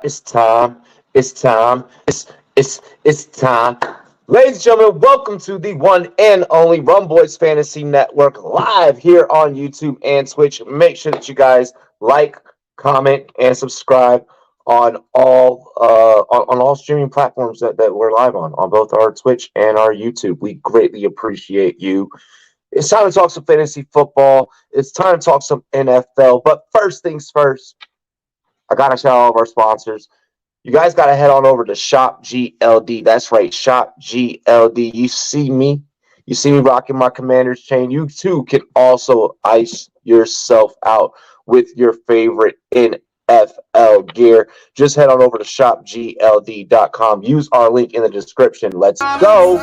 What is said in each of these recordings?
It's time. It's time. It's time. Ladies and gentlemen, welcome to the one and only Rumboyz Fantasy Network live here on YouTube and Twitch. Make sure that you guys like, comment, and subscribe on all streaming platforms that we're live on both our Twitch and our YouTube. We greatly appreciate you. It's time to talk some fantasy football. It's time to talk some NFL. But first things first, I gotta shout out all of our sponsors. You guys got to head on over to Shop GLD. That's right, Shop GLD. You see me rocking my Commander's chain. You too can also ice yourself out with your favorite NFL gear. Just head on over to shopgld.com. Use our link in the description. Let's go.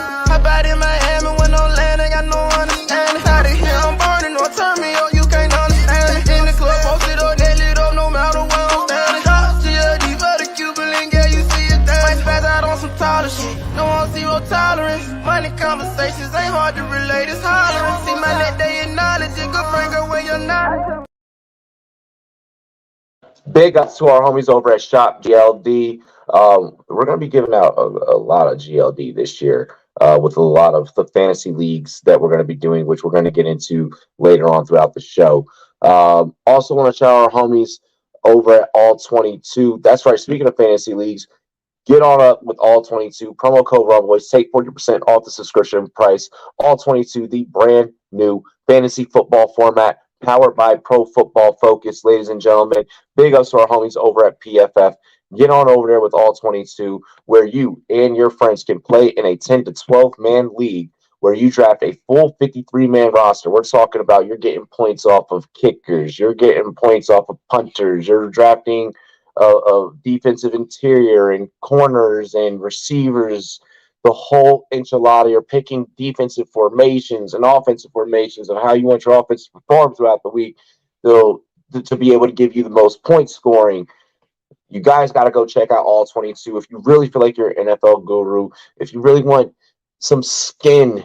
Tolerance, money conversations ain't hard to relate. It's hollering. See my net, they acknowledge it. Go bring away your knowledge. Big ups to our homies over at Shop GLD. We're going to be giving out a lot of GLD this year with a lot of the fantasy leagues that we're going to be doing, which we're going to get into later on throughout the show. Also want to shout out our homies over at All 22. That's right. Speaking of fantasy leagues, get on up with All 22. Promo code Rumboyz. Take 40% off the subscription price. All 22, the brand new fantasy football format powered by Pro Football Focus. Ladies and gentlemen, big ups to our homies over at PFF. Get on over there with All 22, where you and your friends can play in a 10 to 12 man league where you draft a full 53-man roster. We're talking about you're getting points off of kickers. You're getting points off of punters. You're drafting of defensive interior and corners and receivers, the whole enchilada. You're picking defensive formations and offensive formations of how you want your offense to perform throughout the week to be able to give you the most point scoring. You guys got to go check out All 22 if you really feel like you're an NFL guru, if you really want some skin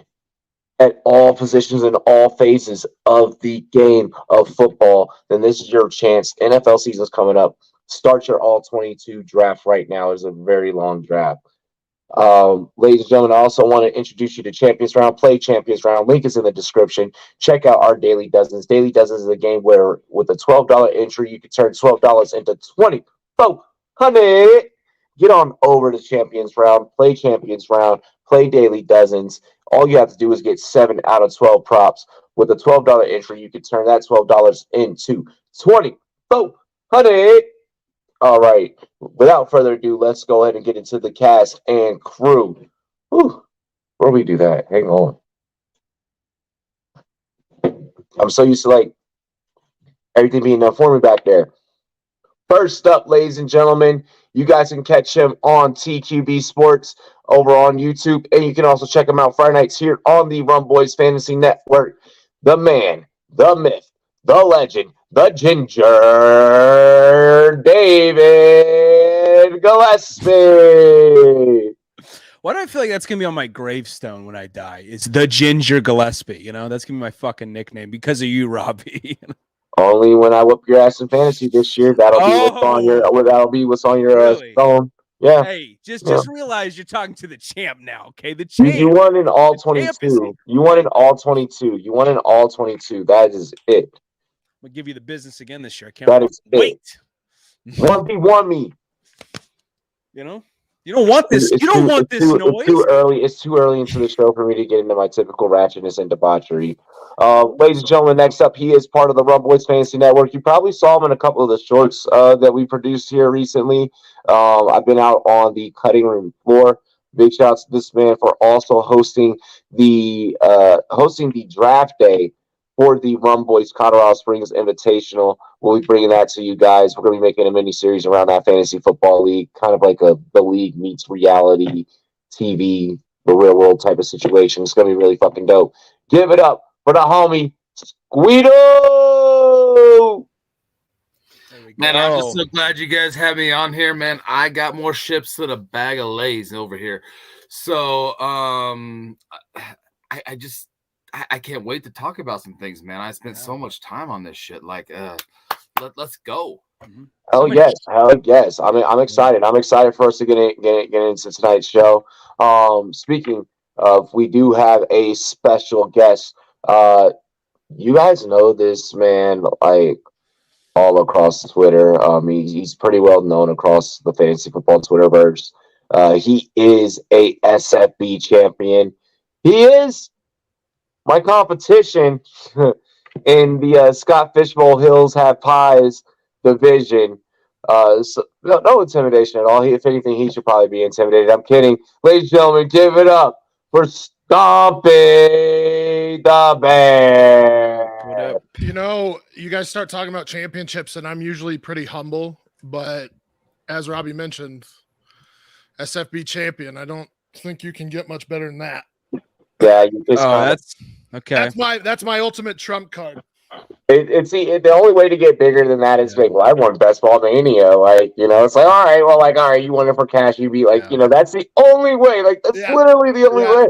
at all positions and all phases of the game of football, then this is your chance. NFL season's coming up. Start your All 22 draft right now. It's a very long draft. Ladies and gentlemen, I also want to introduce you to Champions Round. Play Champions Round. Link is in the description. Check out our Daily Dozens. Daily Dozens is a game where with a $12 entry, you can turn $12 into $2,400. Get on over to Champions Round. Play Champions Round. Play Daily Dozens. All you have to do is get 7 out of 12 props. With a $12 entry, you can turn that $12 into $2,400. All right. Without further ado, let's go ahead and get into the cast and crew. Whew. Where do we do that? Hang on. I'm so used to like everything being done for me back there. First up, ladies and gentlemen, you guys can catch him on TQB Sports over on YouTube, and you can also check him out Friday nights here on the Rumboyz Fantasy Network. The man, the myth, the legend, the ginger, David Gillespie. Why do I feel like that's going to be on my gravestone when I die? It's the Ginger Gillespie. You know, that's going to be my fucking nickname because of you, Robbie. Only when I whoop your ass in fantasy this year. That'll be what's on your Really? phone. Yeah. Hey, just realize you're talking to the champ now, okay? The You champ. won in all 22. You won in all 22. You won in all 22. That is it. I'm going to give you the business again this year. I can't That is wait. 1v1 me. You know? You don't want this. You don't want this noise. It's too early. It's too early into the show for me to get into my typical ratchetness and debauchery. Ladies and gentlemen, next up, he is part of the Rumboyz Fantasy Network. You probably saw him in a couple of the shorts that we produced here recently. I've been out on the cutting room floor. Big shouts to this man for also hosting the draft day for the Rumboyz Colorado Springs Invitational. We'll be bringing that to you guys. We're going to be making a mini-series around that fantasy football league, kind of like the league meets reality TV, the real world type of situation. It's going to be really fucking dope. Give it up for the homie, Guido! Man, I'm just so glad you guys have me on here, man. I got more ships than a bag of Lays over here. So, I can't wait to talk about some things, man. I spent so much time on this shit. Like, let's go. Hell yes. I'm excited. I'm excited for us to get into tonight's show. Speaking of, we do have a special guest. You guys know this man like all across Twitter. He's pretty well known across the fantasy football Twitterverse. He is a SFB champion. He is my competition in the Scott Fishbowl Hills Have Pies division. So no intimidation at all. If anything, he should probably be intimidated. I'm kidding. Ladies and gentlemen, give it up for Stompy the Bear. What up? You know, you guys start talking about championships, and I'm usually pretty humble, but as Robbie mentioned, SFB champion. I don't think you can get much better than that. Yeah, that's okay. That's my ultimate trump card. The only way to get bigger than that is well, I won Best Ball Mania. Like, it's like, all right, you won it for cash. You'd be like, that's the only way. Like, that's literally the only way.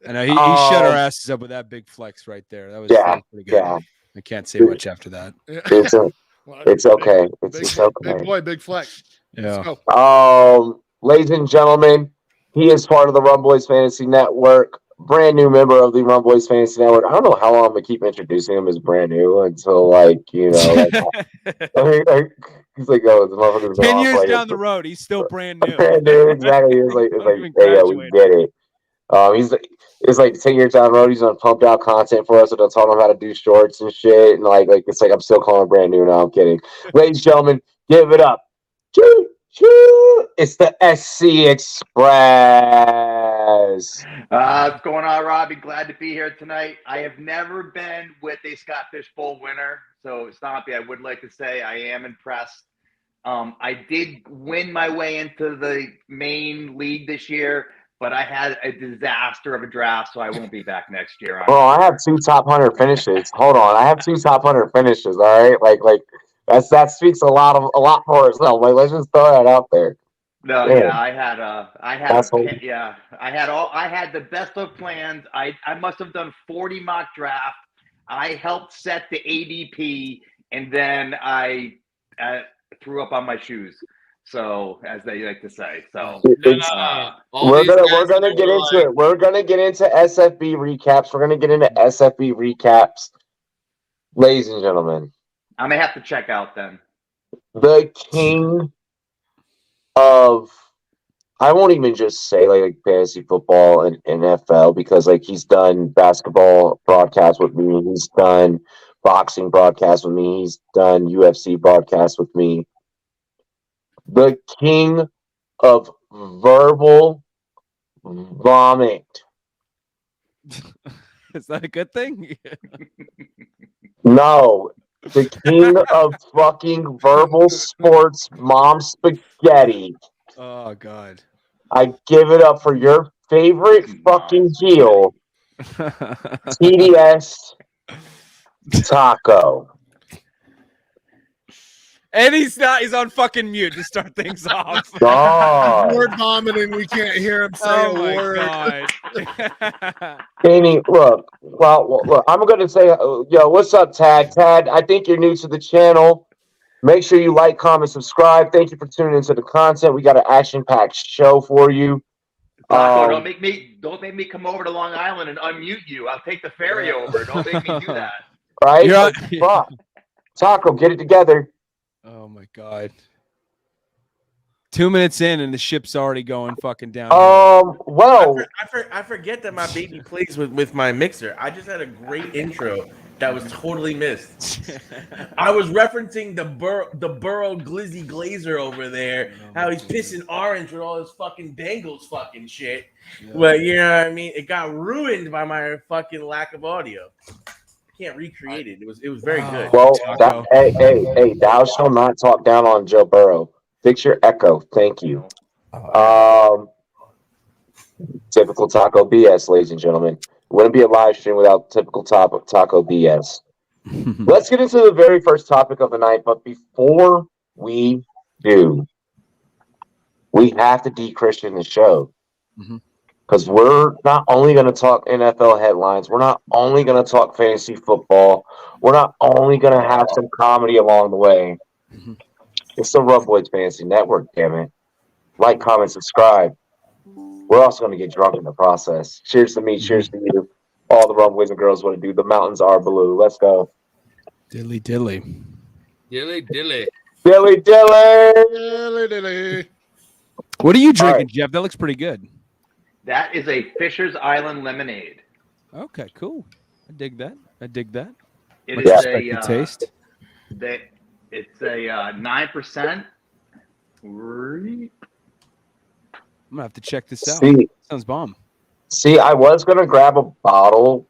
I know he shut our asses up with that big flex right there. That was pretty good. Yeah. I can't say much after that. It's okay. It's okay. Big boy, big flex. Yeah. Ladies and gentlemen, he is part of the Rumboyz Fantasy Network. Brand new member of the Rumboyz Fantasy Network. I don't know how long I'm gonna keep introducing him as brand new until he's like, the motherfucker's 10 years down the road, he's still brand new. Brand new, exactly. It's like, hey, yeah, we get it. It's like 10 years down the road, he's gonna pump out content for us, and they'll tell him how to do shorts and shit. And like it's like I'm still calling him brand new now. I'm kidding. Ladies and gentlemen, give it up. It's the SC Express. What's going on, Robbie? Glad to be here tonight. I have never been with a Scott Fishbowl winner, so Stompy, I would like to say I am impressed. I did win my way into the main league this year, but I had a disaster of a draft, so I won't be back next year. Well, I have 2 top 100 finishes. Hold on, I have 2 top 100 finishes. All right, like that speaks a lot for itself. Like, let's just throw that out there. No, I had the best of plans. I must have done 40 mock draft. I helped set the ADP, and then I threw up on my shoes. So, as they like to say. So we're gonna get into it. We're gonna get into SFB recaps. We're gonna get into SFB recaps, ladies and gentlemen. I may have to check out then. The king of, I won't even just say like fantasy football and NFL, because like he's done basketball broadcasts with me, he's done boxing broadcasts with me, he's done UFC broadcasts with me. The king of verbal vomit. Is that a good thing? No. The king of fucking verbal sports mom spaghetti. Oh, God. I give it up for your favorite fucking heel, TDS Taco. And he's on fucking mute to start things off. God. Word vomiting, we can't hear him say a word. God. Danny, look, I'm going to say, what's up, Tad? Tad, I think you're new to the channel. Make sure you like, comment, subscribe. Thank you for tuning into the content. We got an action-packed show for you. Taco, don't make me come over to Long Island and unmute you. I'll take the ferry over. Don't make me do that. Right? Fuck. Taco, get it together. Oh my God. 2 minutes in and the ship's already going fucking down. Well, I forget that my baby plays with my mixer. I just had a great intro that was totally missed. I was referencing the Burrow Glizzy Glazer over there, how he's pissing orange with all his fucking Bengals fucking shit. Yeah. But you know what I mean? It got ruined by my fucking lack of audio. Can't recreate it. It was very good. Well, hey, thou shalt not talk down on Joe Burrow. Fix your echo. Thank you. Typical Taco BS, ladies and gentlemen. Wouldn't be a live stream without typical Taco BS. Let's get into the very first topic of the night. But before we do, we have to de-Christian the show. Because we're not only going to talk NFL headlines, we're not only going to talk fantasy football, we're not only going to have some comedy along the way. It's the Rumboyz Fantasy Network, damn it. Like, comment, subscribe. We're also going to get drunk in the process. Cheers to me. Cheers to you. All the Rumboyz and girls want to do. The mountains are blue. Let's go. Dilly dilly. Dilly dilly. Dilly dilly. Dilly. What are you drinking, right. Jeff? That looks pretty good. That is a Fisher's Island lemonade. Okay, cool. I dig that. It Much is respect a to taste. it's a 9%. I'm gonna have to check this out. See, Sounds bomb. I was going to grab a bottle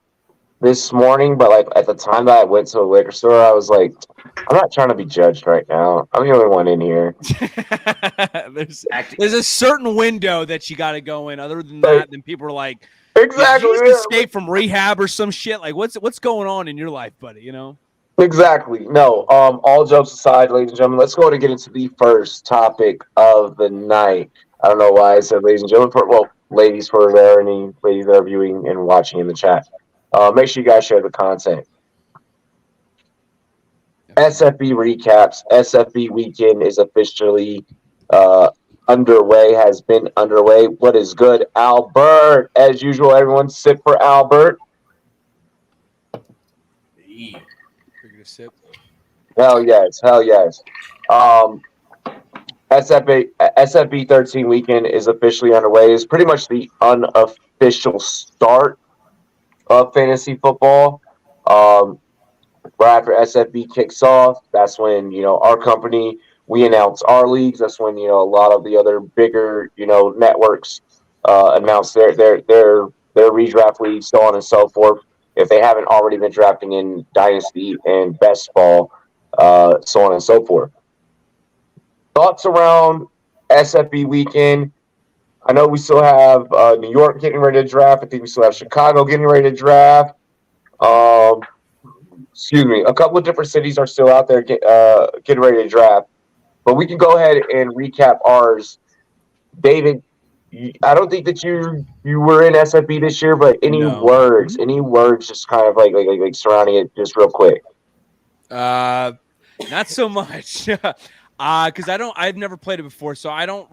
this morning, but like at the time that I went to the liquor store, I was like, I'm not trying to be judged right now. I'm the only one in here. there's a certain window that you got to go in. Other than that, then people are like, Exactly. Did you just escape from rehab or some shit? Like, what's going on in your life, buddy? You know? Exactly. No. All jokes aside, ladies and gentlemen, let's go ahead and get into the first topic of the night. I don't know why I said ladies and gentlemen. Ladies, for there any ladies that are viewing and watching in the chat. Make sure you guys share the content. SFB recaps. SFB weekend is officially underway, has been underway. What is good, Albert? As usual, everyone sip for Albert. Sip. Hell yes. SFB 13 weekend is officially underway. It's pretty much the unofficial start of fantasy football. Right after SFB kicks off, that's when, our company, we announce our leagues. That's when, a lot of the other bigger, networks announce their redraft leagues, so on and so forth. If they haven't already been drafting in Dynasty and Best Ball, so on and so forth. Thoughts around SFB weekend? I know we still have New York getting ready to draft. I think we still have Chicago getting ready to draft. A couple of different cities are still out there getting ready to draft. But we can go ahead and recap ours. David, I don't think that you were in SFB this year, but any words just kind of like surrounding it just real quick? Not so much. Because I've never played it before, so I'm not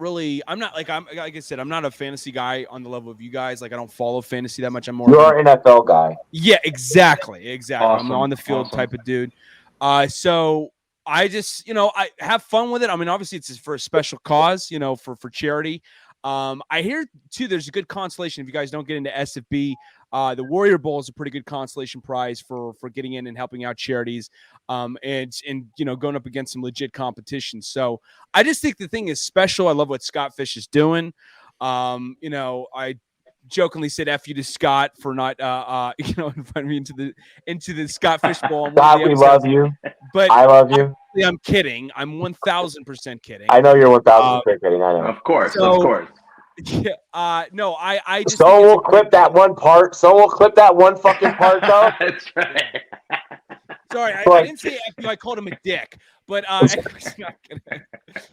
like I said, I'm not a fantasy guy on the level of you guys. Like I don't follow fantasy that much. I'm more. You're an NFL guy. Yeah, exactly. Awesome. I'm an on the field type of dude. So I just, I have fun with it. I mean, obviously it's for a special cause, for charity. I hear too, there's a good consolation if you guys don't get into SFB. The Warrior Bowl is a pretty good consolation prize for getting in and helping out charities, and going up against some legit competition. So I just think the thing is special. I love what Scott Fish is doing. I jokingly said "F you" to Scott for not inviting me into the Scott Fish Bowl. Scott, we love you, but I love you. I'm kidding. I'm 1,000% kidding. I know you're 1,000% kidding. I know. Of course. Yeah. No, I just. Someone will clip that one part. Someone will clip that one fucking part, though. That's right. Sorry, I didn't say F you. I called him a dick. But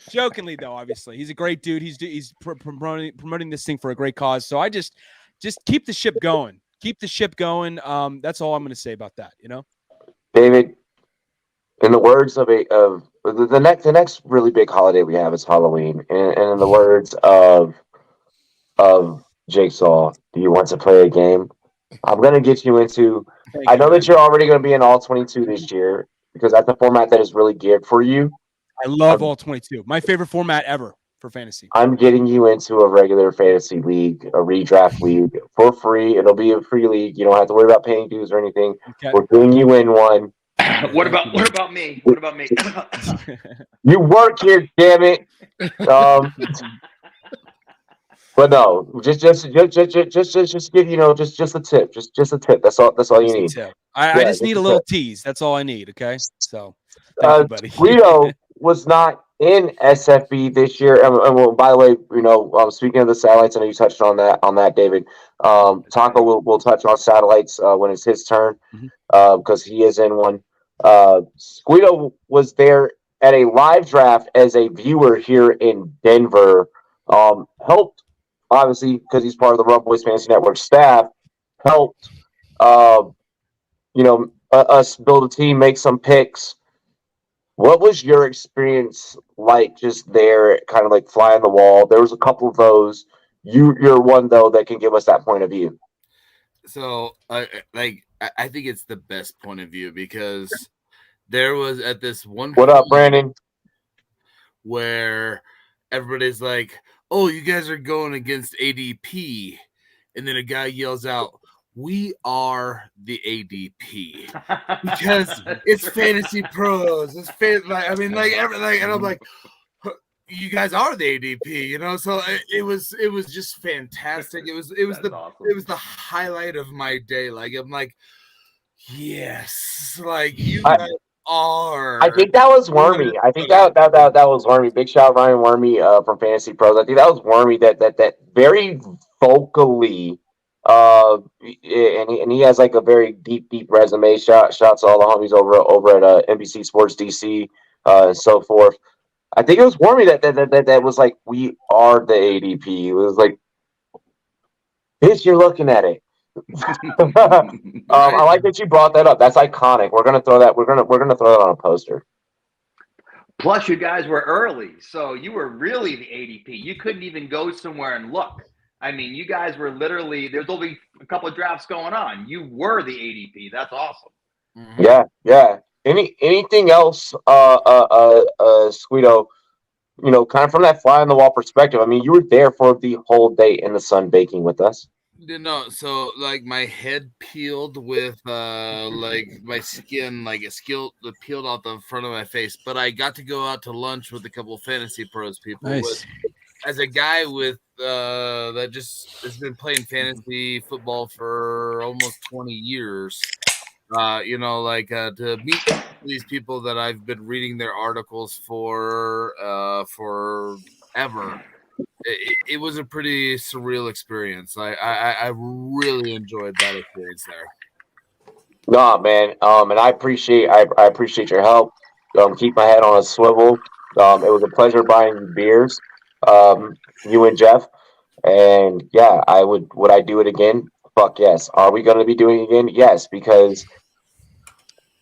jokingly, though, obviously, he's a great dude. He's promoting this thing for a great cause. So I just keep the ship going. Keep the ship going. That's all I'm going to say about that. David, in the words of the next really big holiday we have is Halloween, and in the words of Jigsaw, do you want to play a game? I'm going to get you into. I know that you're already going to be in all 22 this year because that's a format that is really geared for you. I love all 22. My favorite format ever for fantasy. I'm getting you into a regular fantasy league, a redraft league for free. It'll be a free league. You don't have to worry about paying dues or anything. Okay. We're doing you in one. What about me? What about me? You work here, damn it. But no, just give just a tip, just a tip. That's all you need. I just need a little tease. That's all I need. Okay, so thank you, buddy. Guido was not in SFB this year. And well, by the way, speaking of the satellites, I know you touched on that, David. Taco will touch on satellites when it's his turn because he is in one. Guido was there at a live draft as a viewer here in Denver. Helped. Obviously, because he's part of the Rumboyz Fantasy Network staff, helped, us build a team, make some picks. What was your experience like just there, kind of like fly on the wall? There was a couple of those. You're one though that can give us that point of view. So, I think it's the best point of view because there was at this one. What up, Brandon? Where everybody's like, "Oh, you guys are going against ADP," and then a guy yells out, "We are the ADP because it's Fantasy Pros. It's everything." And I'm like, "You guys are the ADP," you know. So it was just fantastic. It was awesome. It was the highlight of my day. Like I'm like, yes, like you guys are. I think that was Wormy. I think that was Wormy. Big shout out Ryan Wormy from Fantasy Pros. I think that was Wormy that very vocally and he has like a very deep resume. Shouts to all the homies over at NBC Sports DC and so forth. I think it was Wormy that was like, we are the ADP. It was like, bitch, you're looking at it. I like that you brought that up. That's iconic. We're gonna throw that. We're gonna throw that on a poster. Plus, you guys were early, so you were really the ADP. You couldn't even go somewhere and look. I mean, you guys were literally. There's only a couple of drafts going on. You were the ADP. That's awesome. Mm-hmm. Yeah. Anything else, Squito? You know, kind of from that fly on the wall perspective. I mean, you were there for the whole day in the sun baking with us. No, so like my head peeled with like my skin, like it peeled off the front of my face. But I got to go out to lunch with a couple of Fantasy Pros people. Nice. As a guy with that just has been playing fantasy football for almost 20 years, you know, like to meet these people that I've been reading their articles for forever. It was a pretty surreal experience. I really enjoyed that experience there. Nah, man. And I appreciate your help. Keep my head on a swivel. It was a pleasure buying you beers. You and Jeff. And yeah, would I do it again? Fuck yes. Are we going to be doing it again? Yes, because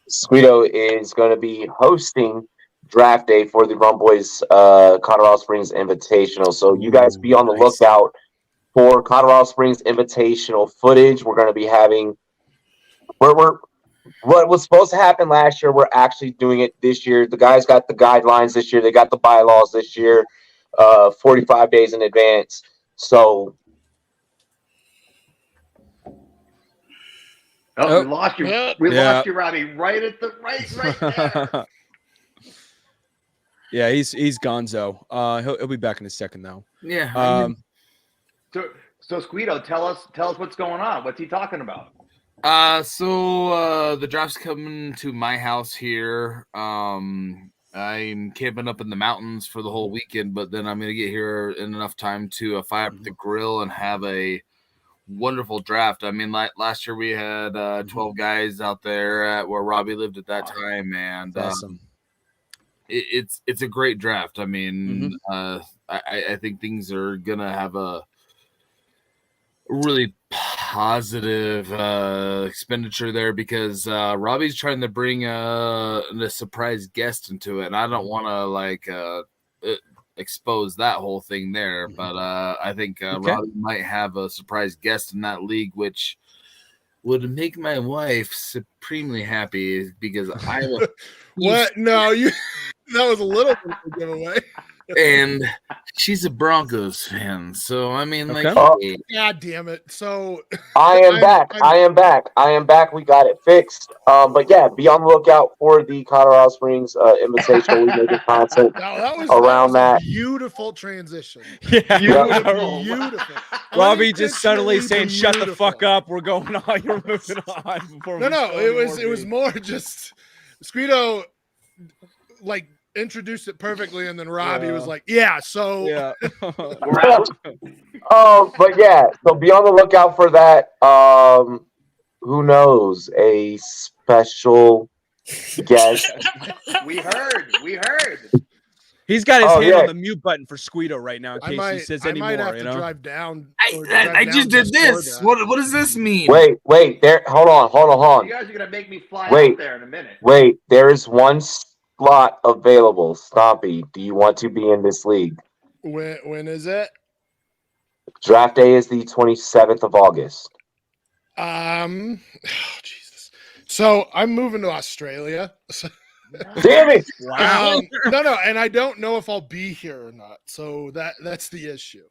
Squito is going to be hosting draft day for the Rumboyz Colorado Springs Invitational. So you guys be on the lookout for Colorado Springs Invitational footage. We're going to be having what was supposed to happen last year. We're actually doing it this year. The guys got the guidelines this year. They got the bylaws this year, 45 days in advance. So. Oh, we lost you. We lost you, Robbie. Right there. Yeah, he's Gonzo. He'll be back in a second though. Yeah. So Squito, tell us what's going on. What's he talking about? So the draft's coming to my house here. I'm camping up in the mountains for the whole weekend, but then I'm gonna get here in enough time to fire up the grill and have a wonderful draft. I mean, last year we had 12 guys out there at where Robbie lived at that time, and awesome. It's a great draft. I mean, I think things are gonna have a really positive expenditure there because Robbie's trying to bring a surprise guest into it, and I don't want to expose that whole thing there, but I think Robbie might have a surprise guest in that league, which would make my wife supremely happy because I will. What? No, that was a little bit of a giveaway. And she's a Broncos fan, so I mean, like, God damn it! So I am back. We got it fixed. But yeah, be on the lookout for the Colorado Springs Invitational. We made the content around that. Beautiful transition. Yeah, beautiful. Robbie just suddenly saying, "Shut the fuck up. We're going on. You're moving on." No. It was more just Squito, like. Introduced it perfectly, and then Robbie was like, "Yeah, so yeah." But yeah, so be on the lookout for that. Who knows? A special guest. We heard. He's got his hand on the mute button for Squito right now in case he says any more. I might have to drive down. I just did this. What does this mean? Wait. There. Hold on. You guys are gonna make me fly out there in a minute. Wait. There is one slot available. Stompy, do you want to be in this league? When is it? Draft day is the 27th of August. Jesus. So I'm moving to Australia. Damn it! Wow. No, and I don't know if I'll be here or not. So that's the issue.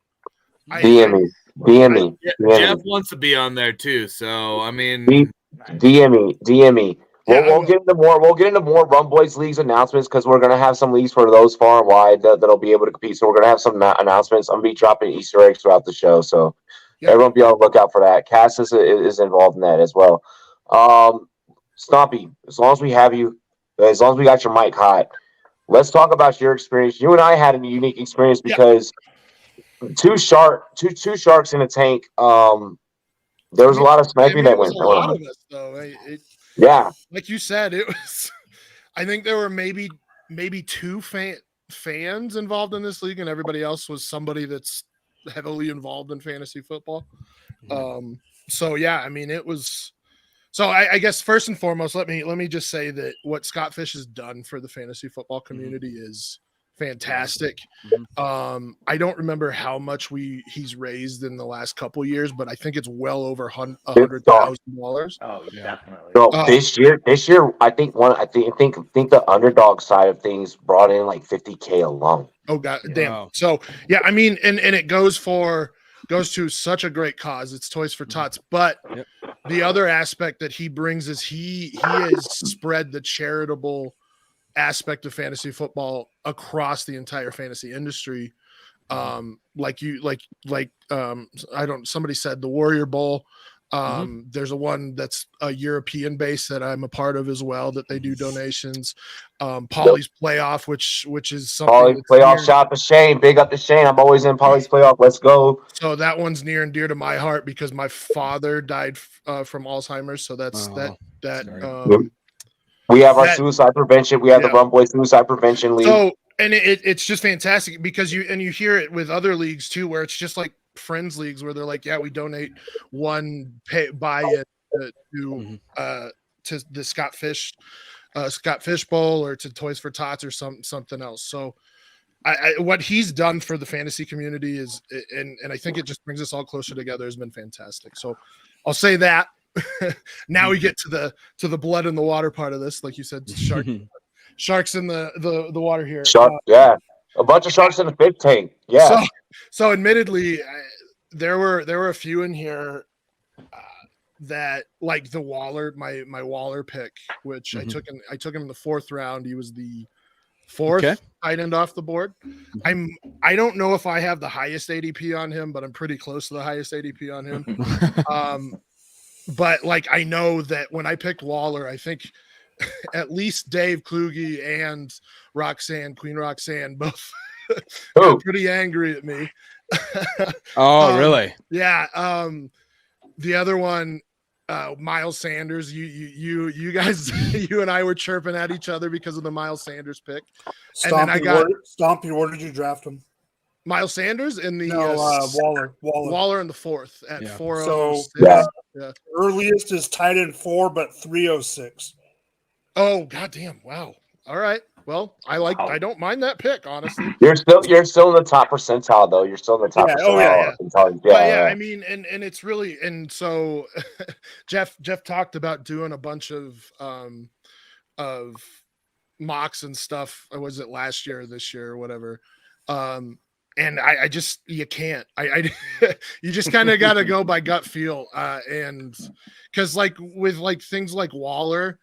DM me. Jeff wants to be on there too. So I mean, DM me. Yeah, We'll get into more. We'll get into more Rumboyz leagues announcements because we're gonna have some leagues for those far and wide that'll be able to compete. So we're gonna have some announcements. I'm gonna be dropping Easter eggs throughout the show, so everyone be on the lookout for that. Cass is involved in that as well. Stompy, as long as we have you, as long as we got your mic hot, let's talk about your experience. You and I had a unique experience because two sharks in a tank. There was a lot of sniping that went on. A lot on. of us, though. Yeah, like you said, it was. I think there were maybe two fans involved in this league, and everybody else was somebody that's heavily involved in fantasy football. So yeah, I mean, it was. So I guess first and foremost, let me just say that what Scott Fish has done for the fantasy football community is fantastic. I don't remember how much he's raised in the last couple of years, but I think it's well over $100,000. Oh, definitely. So this year, I think the underdog side of things brought in like $50K alone. Oh god damn. Wow. So yeah, I mean, and it goes to such a great cause. It's Toys for Tots, but the other aspect that he brings is he has spread the charitable aspect of fantasy football across the entire fantasy industry. Somebody said the Warrior Bowl. There's one that's a European base that I'm a part of as well, that they do donations. Polly's Playoff, which is something. Polly's Playoff, shout out to Shane. Big up to Shane. I'm always in Polly's Playoff. Let's go. So that one's near and dear to my heart because my father died from Alzheimer's. So that's we have our suicide prevention. We have the Rumboyz Suicide Prevention League. So, and it's just fantastic because you hear it with other leagues too, where it's just like friends leagues where they're like, yeah, we donate one buy-in to the Scott Fish Bowl or to Toys for Tots or something else. So what he's done for the fantasy community is, and I think it just brings us all closer together, has been fantastic. So I'll say that. Now we get to the blood in the water part of this, like you said, sharks in the water here. A bunch of sharks in the fish tank. Yeah. So admittedly, there were a few in here that, like the Waller, my Waller pick, which I took him in the 4th round. He was the 4th tight end off the board. I don't know if I have the highest ADP on him, but I'm pretty close to the highest ADP on him. But like, I know that when I picked Waller, I think at least Dave Kluge and Queen Roxanne both got pretty angry at me. Really? Yeah. The other one, Miles Sanders, you guys, you and I were chirping at each other because of the Miles Sanders pick. Stompy, where did you draft him? Miles Sanders in the Waller in the 4th at 406. So earliest is tight end 4, but 306. Oh goddamn! Wow. All right. Well, I don't mind that pick, honestly. You're still in the top percentile though. You're still in the top percentile. Yeah. I mean, and it's really, and so Jeff talked about doing a bunch of mocks and stuff. Was it last year or this year or whatever? And I just, you can't, you just kind of got to go by gut feel. And cause like with like things like Waller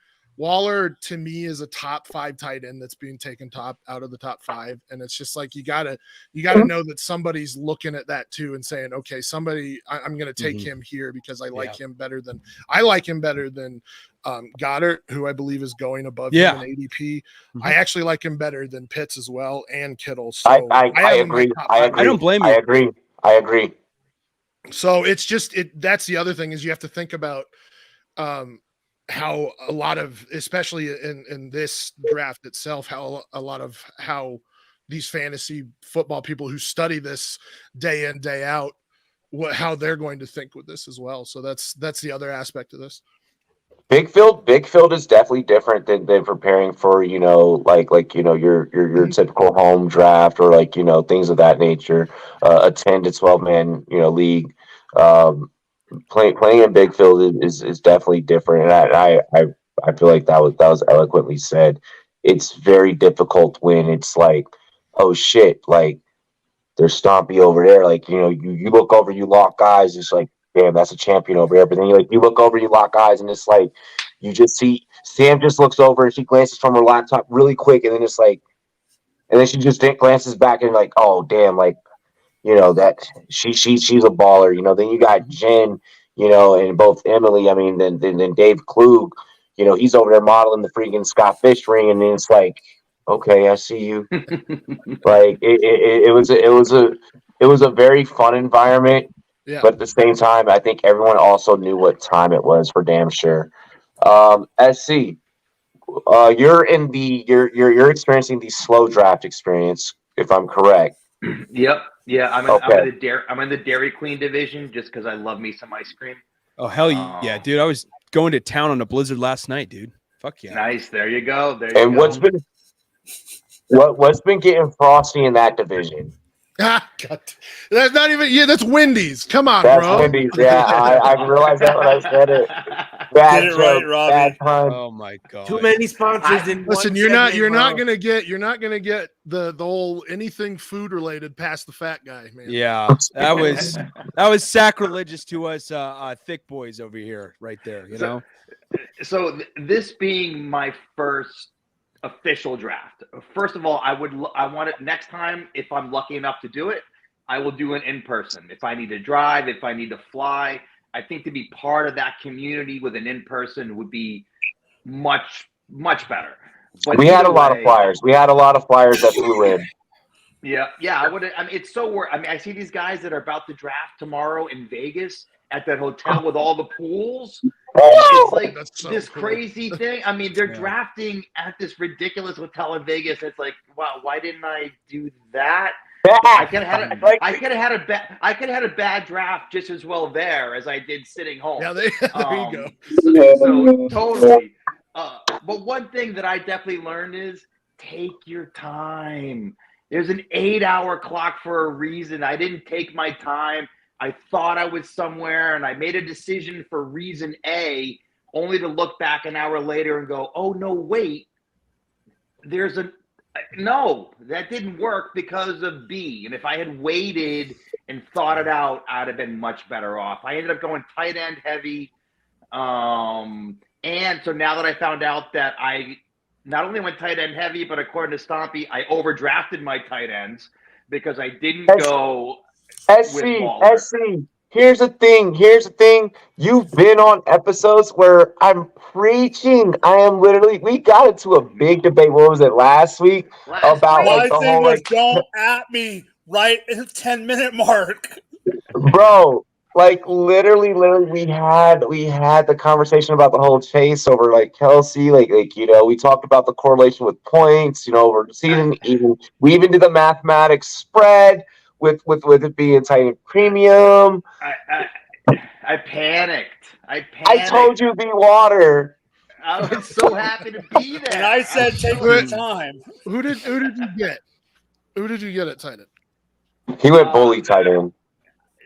to me is a top 5 tight end that's being taken out of the top 5. And it's just like, you gotta know that somebody's looking at that too and saying, okay, I'm going to take him here because I like him better than Goddard, who I believe is going above him in ADP. I actually like him better than Pitts as well, and Kittle. So I agree. I don't blame you. I agree. So it's just that's the other thing is you have to think about how a lot of, especially in this draft itself, how these fantasy football people who study this day in, day out, how they're going to think with this as well. So that's the other aspect of this. Big field is definitely different than preparing for, your typical home draft or things of that nature. A 10 to 12 man, league. Playing in big field is definitely different, and I feel like that was eloquently said. It's very difficult when it's like, oh shit, like there's Stompy over there. Like, you look over, you lock eyes, it's like, damn, that's a champion over there. But then you look over, you lock eyes, and it's like you just see Sam just looks over and she glances from her laptop really quick, and then it's like, and then she just glances back and like, oh damn, like that she's a baller. Then you got Jen, and both Emily. I mean, then Dave Klug. He's over there modeling the freaking Scott Fish ring, and then it's like, okay, I see you. Like it was a very fun environment, Yeah. but at the same time, I think everyone also knew what time it was for damn sure. SC, you're experiencing the slow draft experience, if I'm correct. Yep. Yeah, Okay. I'm in the Dairy Queen division just because I love me some ice cream. Oh hell yeah, dude! I was going to town on a blizzard last night, dude. Fuck yeah. Nice. There you go. And what's been getting frosty in that division? God. That's not even. Yeah, that's Wendy's. Come on, That's bro. Wendy's. Yeah, I realized that when I said it. Bad Get it joke, right, Robbie. bad pun. Oh my god. Too many sponsors in Listen, one you're not segment, gonna get the whole anything food related past the fat guy, man. Yeah, that was sacrilegious to us thick boys over here, right there. So this being my first official draft. First of all, I want it next time. If I'm lucky enough to do it, I will do it in person. If I need to drive, if I need to fly, I think to be part of that community with an in-person would be much, much better. But We had a lot of flyers. We had a lot of flyers that flew in. Yeah. I would. I mean, it's so weird. I mean, I see these guys that are about to draft tomorrow in Vegas at that hotel with all the pools. It's like That's so this cool. crazy thing. I mean, they're Yeah. drafting at this ridiculous hotel in Vegas. It's like, wow, why didn't I do that? I could have had a bad draft just as well there as I did sitting home. Yeah, there you go. So totally. But one thing that I definitely learned is take your time. There's an 8-hour clock for a reason. I didn't take my time. I thought I was somewhere and I made a decision for reason A, only to look back an hour later and go, oh, no, wait, no, that didn't work because of B. And if I had waited and thought it out, I'd have been much better off. I ended up going tight end heavy. And so now that I found out that I not only went tight end heavy, but according to Stompy, I overdrafted my tight ends because I didn't go SC, here's the thing. You've been on episodes where I'm preaching. We got into a big debate. What was it, last week? About My like the thing whole was don't at me right in the 10-minute mark. bro. Like literally, we had the conversation about the whole chase over like Kelsey, we talked about the correlation with points, over the season. We even did the mathematics spread with it being tight end premium. I panicked. I told you be water. I was so happy to be there. And I said take your time. Who did you get? Who did you get at tight end? He went bully tight end.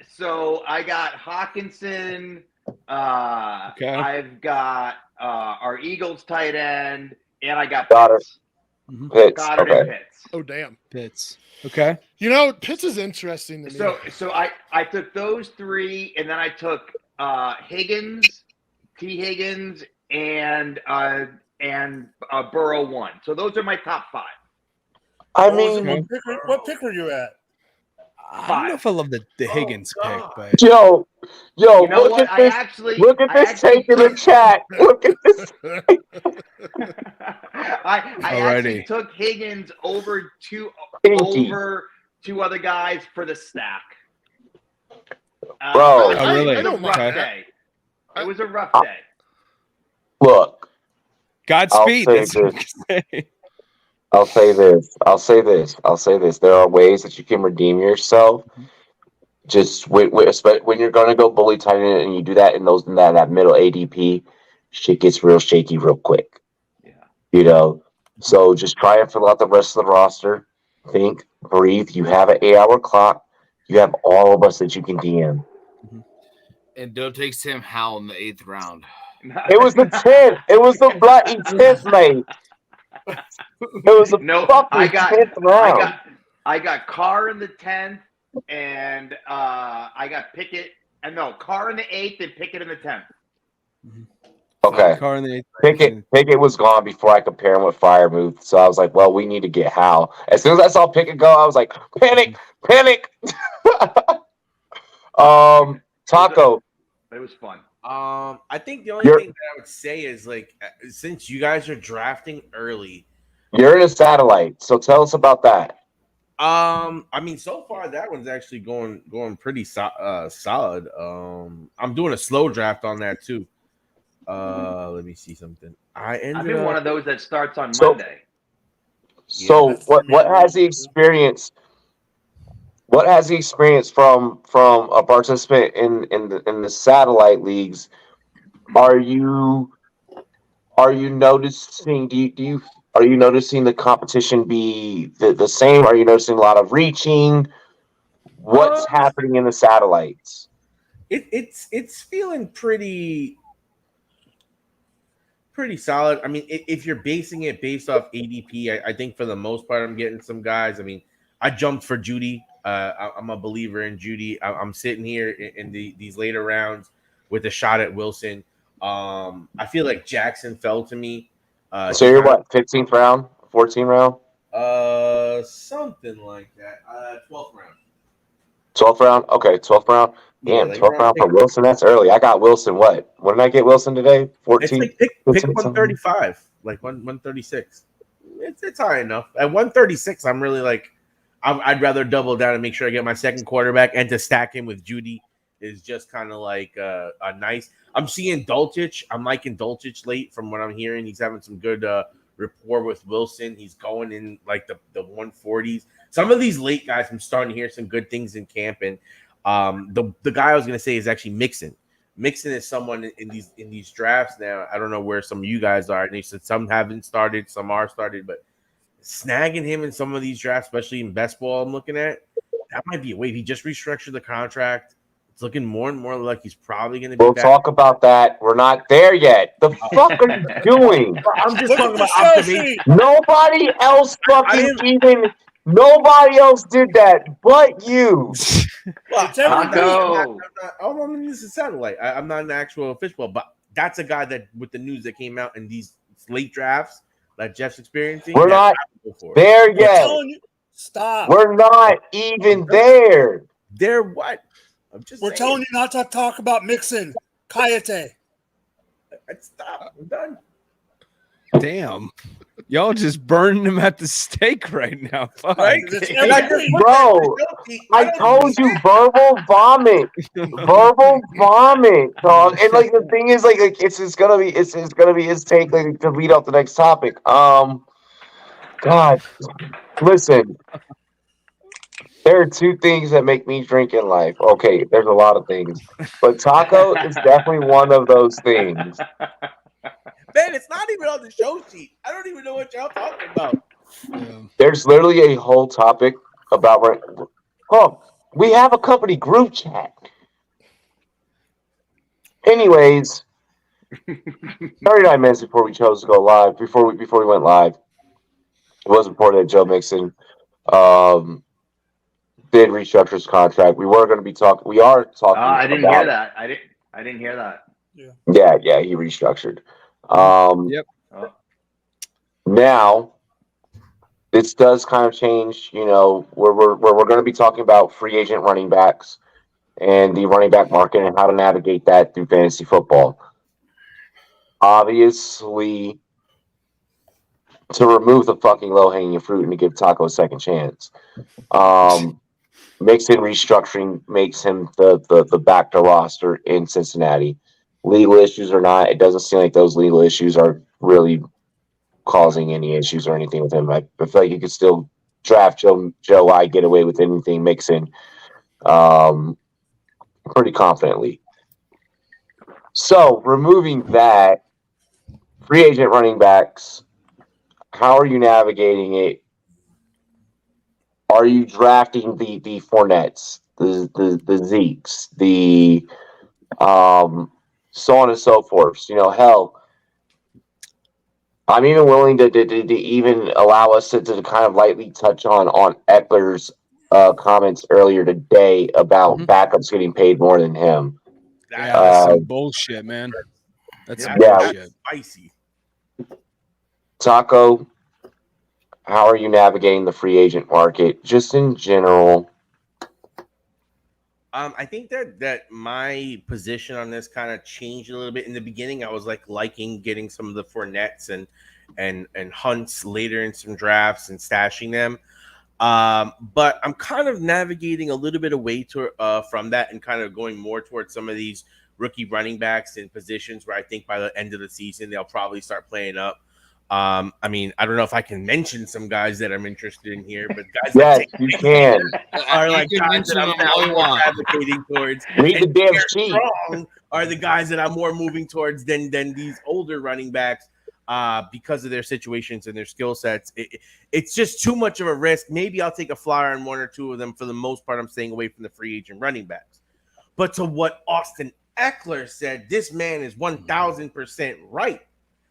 So I got Hawkinson. Okay. I've got our Eagles tight end, and I got Goddard. Pitts. Goddard Okay. and Pitts. Oh damn. Pitts. Okay. Pitts is interesting to me. So I took those three, and then I took Higgins, Higgins, and Burrow 1. So those are my top 5. What pick were you at? I don't know if I love the Higgins pick, but Yo, You know look what? at this. Look at this tape in the chat. Look at this. I actually took Higgins over two other guys for the stack. Bro. Oh, really? It was a rough Okay. day. It was a rough day. Look, Godspeed. I'll That's say what I say. I'll say this. There are ways that you can redeem yourself. Just when you're going to go bully tight end and you do that in that middle ADP, shit gets real shaky real quick. Yeah. You know, so just try and fill out the rest of the roster. Think, breathe. You have an 8-hour clock. You have all of us that you can DM. And don't take Sam Howell in the 8th round. It was the 10th. It was the bloody 10th, mate. It was the No, fucking 10th round. I got Carr in the 10th, and I got Pickett. And no, Carr in the 8th and Pickett in the 10th. Okay. Carr in the 8th. Pickett was gone before I could pair him with Fire Move. So I was like, well, we need to get Hal. As soon as I saw Pickett go, I was like, panic. Taco. It was fun. I think the only thing that I would say is like, since you guys are drafting early, you're in a satellite, so tell us about that. I mean, so far that one's actually going pretty solid. I'm doing a slow draft on that too. Let me see something. I'm in one of those that starts on Monday. So what has the experience? What has the experience from a participant in the satellite leagues? Are you noticing? Are you noticing the competition be the same? Are you noticing a lot of reaching? What's happening in the satellites? It's feeling pretty solid. I mean, if you're basing it based off ADP, I think for the most part, I'm getting some guys. I mean, I jumped for Judy. I'm a believer in Judy. I'm sitting here in these later rounds with a shot at Wilson. I feel like Jackson fell to me. So you're what, 15th round, 14th round? Something like that. 12th round. 12th round? Okay, 12th round. Damn, 12th round for Wilson. That's early. I got Wilson. What did I get Wilson today? 14? It's like pick 135, like 136. It's high enough. At 136, I'm really like, I'd rather double down and make sure I get my second quarterback, and to stack him with Judy is just kind of like a nice. I'm seeing Dulcich. I'm liking Dulcich late from what I'm hearing. He's having some good rapport with Wilson. He's going in like the 140s. Some of these late guys, I'm starting to hear some good things in camp. And the guy I was going to say is actually Mixon. Mixon is someone in these drafts now. I don't know where some of you guys are. And they said some haven't started, some are started, but snagging him in some of these drafts, especially in best ball I'm looking at, that might be a wave. He just restructured the contract. It's looking more and more like he's probably going to be We'll talk about that. We're not there yet. The fuck are you doing? I'm just talking about observation. Nobody else nobody else did that but you. I'm in this satellite. I'm not an actual fishbowl, but that's a guy that with the news that came out in these late drafts that Jeff's experiencing. We're not there yet. Stop. We're not even there. There what? We're telling you not to talk about Mixon. Kayate. Stop. I'm done. Damn. Y'all just burning him at the stake right now. Fuck. Right? Bro, I told you verbal vomit. Verbal vomit, dog. And like the thing is, like it's gonna be his take like, to lead off the next topic. God, listen. There are two things that make me drink in life. Okay, there's a lot of things, but taco is definitely one of those things. Man, it's not even on the show sheet. I don't even know what y'all talking about. There's literally a whole topic about. We have a company group chat. Anyways, 39 minutes before we chose to go live, before we went live, it was reported that Joe Mixon did restructure his contract. We were going to be talking. We are talking. I didn't hear that. I didn't hear that. Yeah, he restructured. Yep. Now, this does kind of change. You know, we're going to be talking about free agent running backs and the running back market and how to navigate that through fantasy football. Obviously, to remove the fucking low-hanging fruit and to give Taco a second chance. Mixon restructuring makes him the back to roster in Cincinnati. Legal issues or not, it doesn't seem like those legal issues are really causing any issues or anything with him. I feel like you could still draft Joe I get away with anything Mixon pretty confidently. So removing that, free agent running backs. How are you navigating it? Are you drafting the Fournettes, the Zekes, the so on and so forth? Hell, I'm even willing to even allow us to kind of lightly touch on Eckler's comments earlier today about backups getting paid more than him. Yeah, that's some bullshit, man. That's some bullshit. Spicy. Taco, how are you navigating the free agent market, just in general? I think that my position on this kind of changed a little bit. In the beginning, I was liking getting some of the Fournettes and Hunts later in some drafts and stashing them. But I'm kind of navigating a little bit away from that and kind of going more towards some of these rookie running backs in positions where I think by the end of the season they'll probably start playing up. I mean, I don't know if I can mention some guys that I'm interested in here, but guys yes, you can. are like guys that I'm now more advocating towards. Read the damn sheet. Strong are the guys that I'm more moving towards than these older running backs because of their situations and their skill sets. It's just too much of a risk. Maybe I'll take a flyer on one or two of them. For the most part, I'm staying away from the free agent running backs. But to what Austin Eckler said, this man is 1,000% right.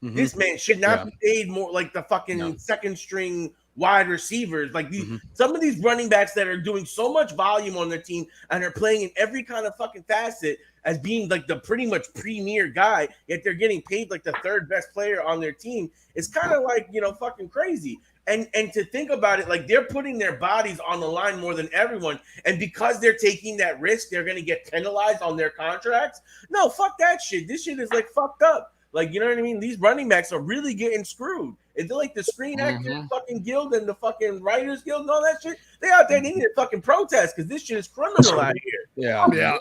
Mm-hmm. This man should not be paid more like the fucking second string wide receivers. Like these, some of these running backs that are doing so much volume on their team and are playing in every kind of fucking facet as being like the pretty much premier guy, yet they're getting paid like the third best player on their team. It's kind of like, fucking crazy. And to think about it, like they're putting their bodies on the line more than everyone. And because they're taking that risk, they're going to get penalized on their contracts. No, fuck that shit. This shit is like fucked up. Like, you know what I mean? These running backs are really getting screwed. If they're like the Screen Actors fucking Guild and the fucking Writers Guild and all that shit, they out there, they need to fucking protest because this shit is criminal out here. Yeah.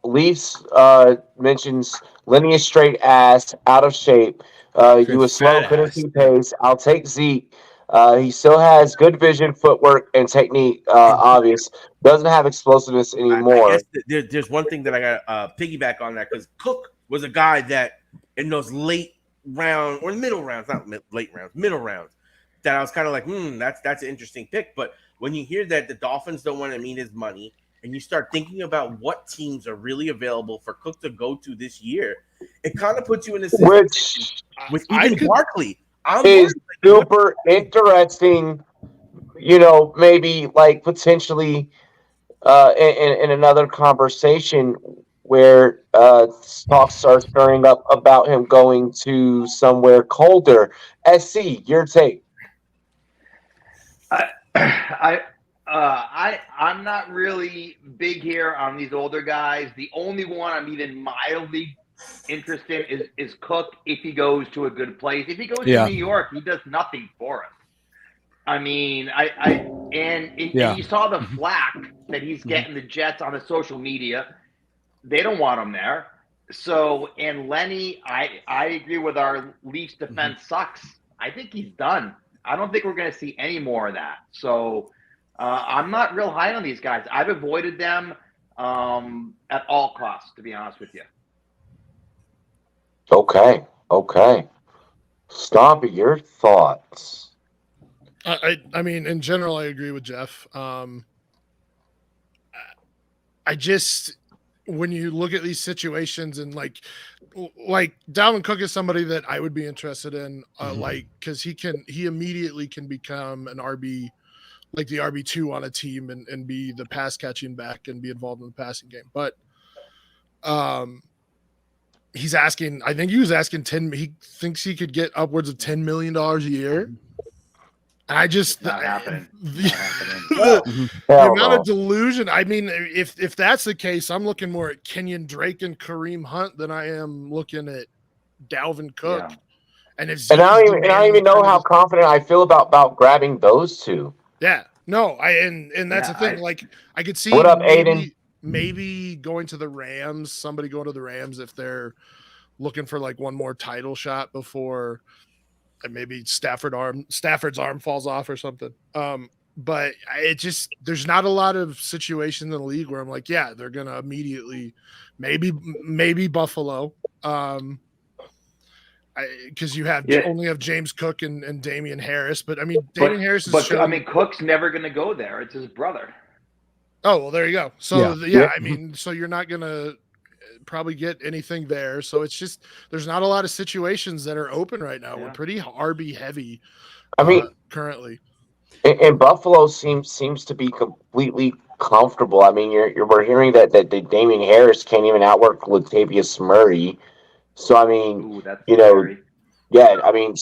Leafs mentions Lenny is straight ass, out of shape. You was slow, couldn't keep pace. I'll take Zeke. He still has good vision, footwork, and technique. Obvious. Doesn't have explosiveness anymore. I guess there's one thing that I got to piggyback on that because Cook was a guy that in those late round or middle rounds, not late rounds, middle rounds, that I was kind of like, that's an interesting pick. But when you hear that the Dolphins don't want to meet his money, and you start thinking about what teams are really available for Cook to go to this year, it kind of puts you in a situation with even Barkley. Is super interesting, maybe like potentially in another conversation where talks are stirring up about him going to somewhere colder. SC, your take. I'm not really big here on these older guys. The only one I'm even mildly interested is Cook if he goes to a good place. If he goes to New York, he does nothing for us. I mean, and you saw the flack that he's getting the Jets on the social media. They don't want him there. So, and Lenny, I agree with our Leafs defense sucks. I think he's done. I don't think we're going to see any more of that. So, I'm not real high on these guys. I've avoided them at all costs, to be honest with you. Okay. Stompy, your thoughts? I mean, in general, I agree with Jeff. I just, when you look at these situations and like Dalvin Cook is somebody that I would be interested in, because he immediately can become an RB, like the RB2 on a team and be the pass catching back and be involved in the passing game. But he's asking, I think he was asking he thinks he could get upwards of $10 million a year. I just not happening. The amount of delusion. I mean, if that's the case, I'm looking more at Kenyon Drake and Kareem Hunt than I am looking at Dalvin Cook. Yeah. And I don't even know how confident I feel about grabbing those two. Yeah, no, and that's the thing. Like, I could see what up, Aiden? Maybe going to the Rams. Somebody go to the Rams if they're looking for like one more title shot before. And maybe Stafford's arm falls off or something. But there's not a lot of situations in the league where I'm like, yeah, they're gonna immediately, maybe Buffalo. because you have only have James Cook and Damian Harris. But I mean, Damian Harris is. But I mean, Cook's never going to go there. It's his brother. Oh well, there you go. So I mean, so you're not going to probably get anything there. So it's just there's not a lot of situations that are open right now. We're pretty RB heavy. I mean, currently, and Buffalo seems to be completely comfortable. I mean, we're hearing that Damian Harris can't even outwork Latavius Murray. So I mean, scary. Yeah, I mean,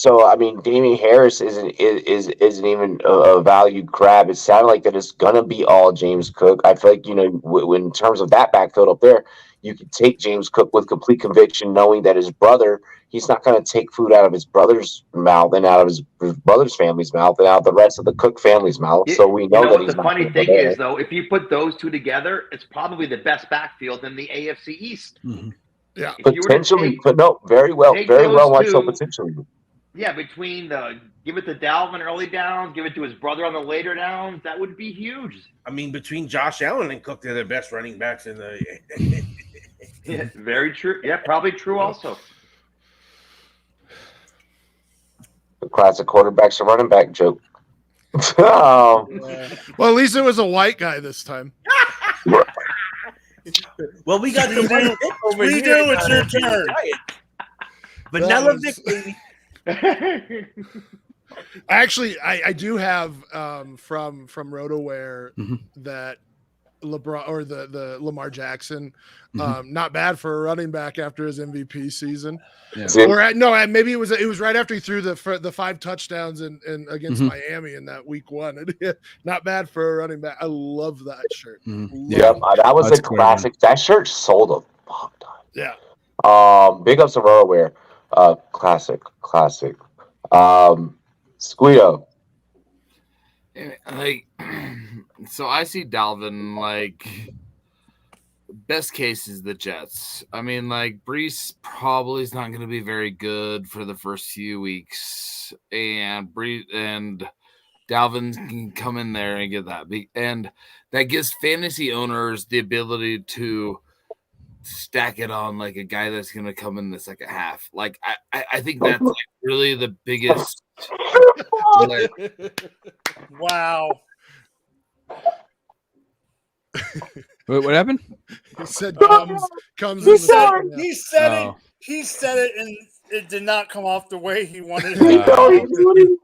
Damian Harris isn't even a value grab. It sounded like that it's gonna be all James Cook. I feel like in terms of that backfield up there, you could take James Cook with complete conviction, knowing that his brother, he's not gonna take food out of his brother's mouth and out of his brother's family's mouth and out of the rest of the Cook family's mouth. So we know that he's the funny thing is, though, if you put those two together, it's probably the best backfield in the AFC East. Mm-hmm. Yeah, potentially, but no, very well, so potentially. Yeah, between give it to Dalvin early downs, give it to his brother on the later downs, that would be huge. I mean, between Josh Allen and Cook, they're the best running backs in the. Yeah, very true. Yeah, probably true. Also, the classic quarterbacks to running back joke. Well, at least it was a white guy this time. Well, we got the white pick over here. It's your turn. Vanilla Vic, baby. Actually, I do have from RotoWare that LeBron or the Lamar Jackson, not bad for a running back after his MVP season. Yeah. Or maybe it was right after he threw the 5 touchdowns in against Miami in that week 1. Not bad for a running back. I love that shirt. Yeah, that was a classic. That shirt sold a fuck ton. Yeah. Big ups to RotoWare. Classic. Squeedo. Like, so I see Dalvin, like, best case is the Jets. I mean, like, Brees probably is not going to be very good for the first few weeks, and Dalvin can come in there and get that. And that gives fantasy owners the ability to stack it on like a guy that's going to come in the second half. Like, I think that's like really the biggest. Wow. Wait, what happened? He said comes in the second half. He said it and it did not come off the way he wanted it.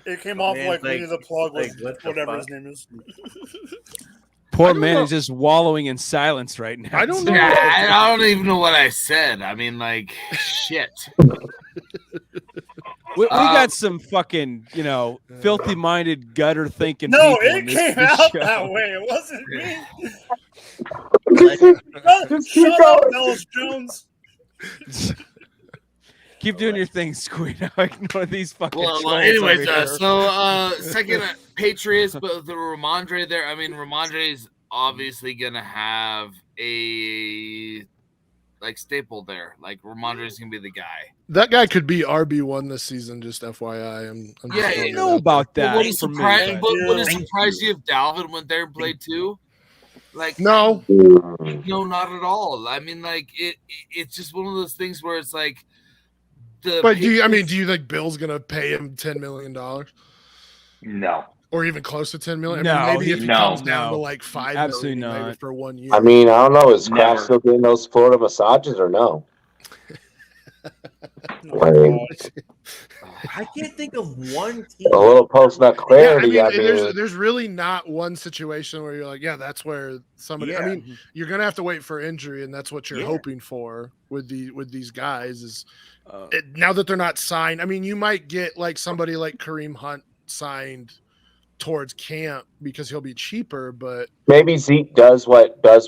It came off like Winnie the Plug, whatever his name is. Poor man is just wallowing in silence right now. I don't know. I don't even know what I said. I mean, like, shit. We got some fucking, filthy-minded, gutter-thinking No, people it came out that way. It wasn't me. Shut up, Ellis Jones. Keep doing your thing, Squeed. I ignore these fucking anyways, second Patriots, but the Ramondre there. I mean, Ramondre is obviously gonna have a staple there. Like, Ramondre is gonna be the guy. That guy could be RB1 this season. Just FYI, I don't know about that. Would it surprise you if Dalvin went there and played too? Like, no, not at all. I mean, like, it's just one of those things where it's like. But do you think Bill's gonna pay him $10 million? No. Or even close to 10 million? No, I mean, maybe if he comes down to like 5 absolutely million not. maybe for 1 year. I mean, I don't know. Is Kraft still getting those Florida massages or no? I can't think of one team. A little post-nut clarity. There's really not one situation where you're like, yeah, that's where somebody. Yeah. I mean, you're gonna have to wait for injury, and that's what you're hoping for with these guys. Is now that they're not signed. I mean, you might get like somebody like Kareem Hunt signed towards camp because he'll be cheaper, but maybe Zeke does what and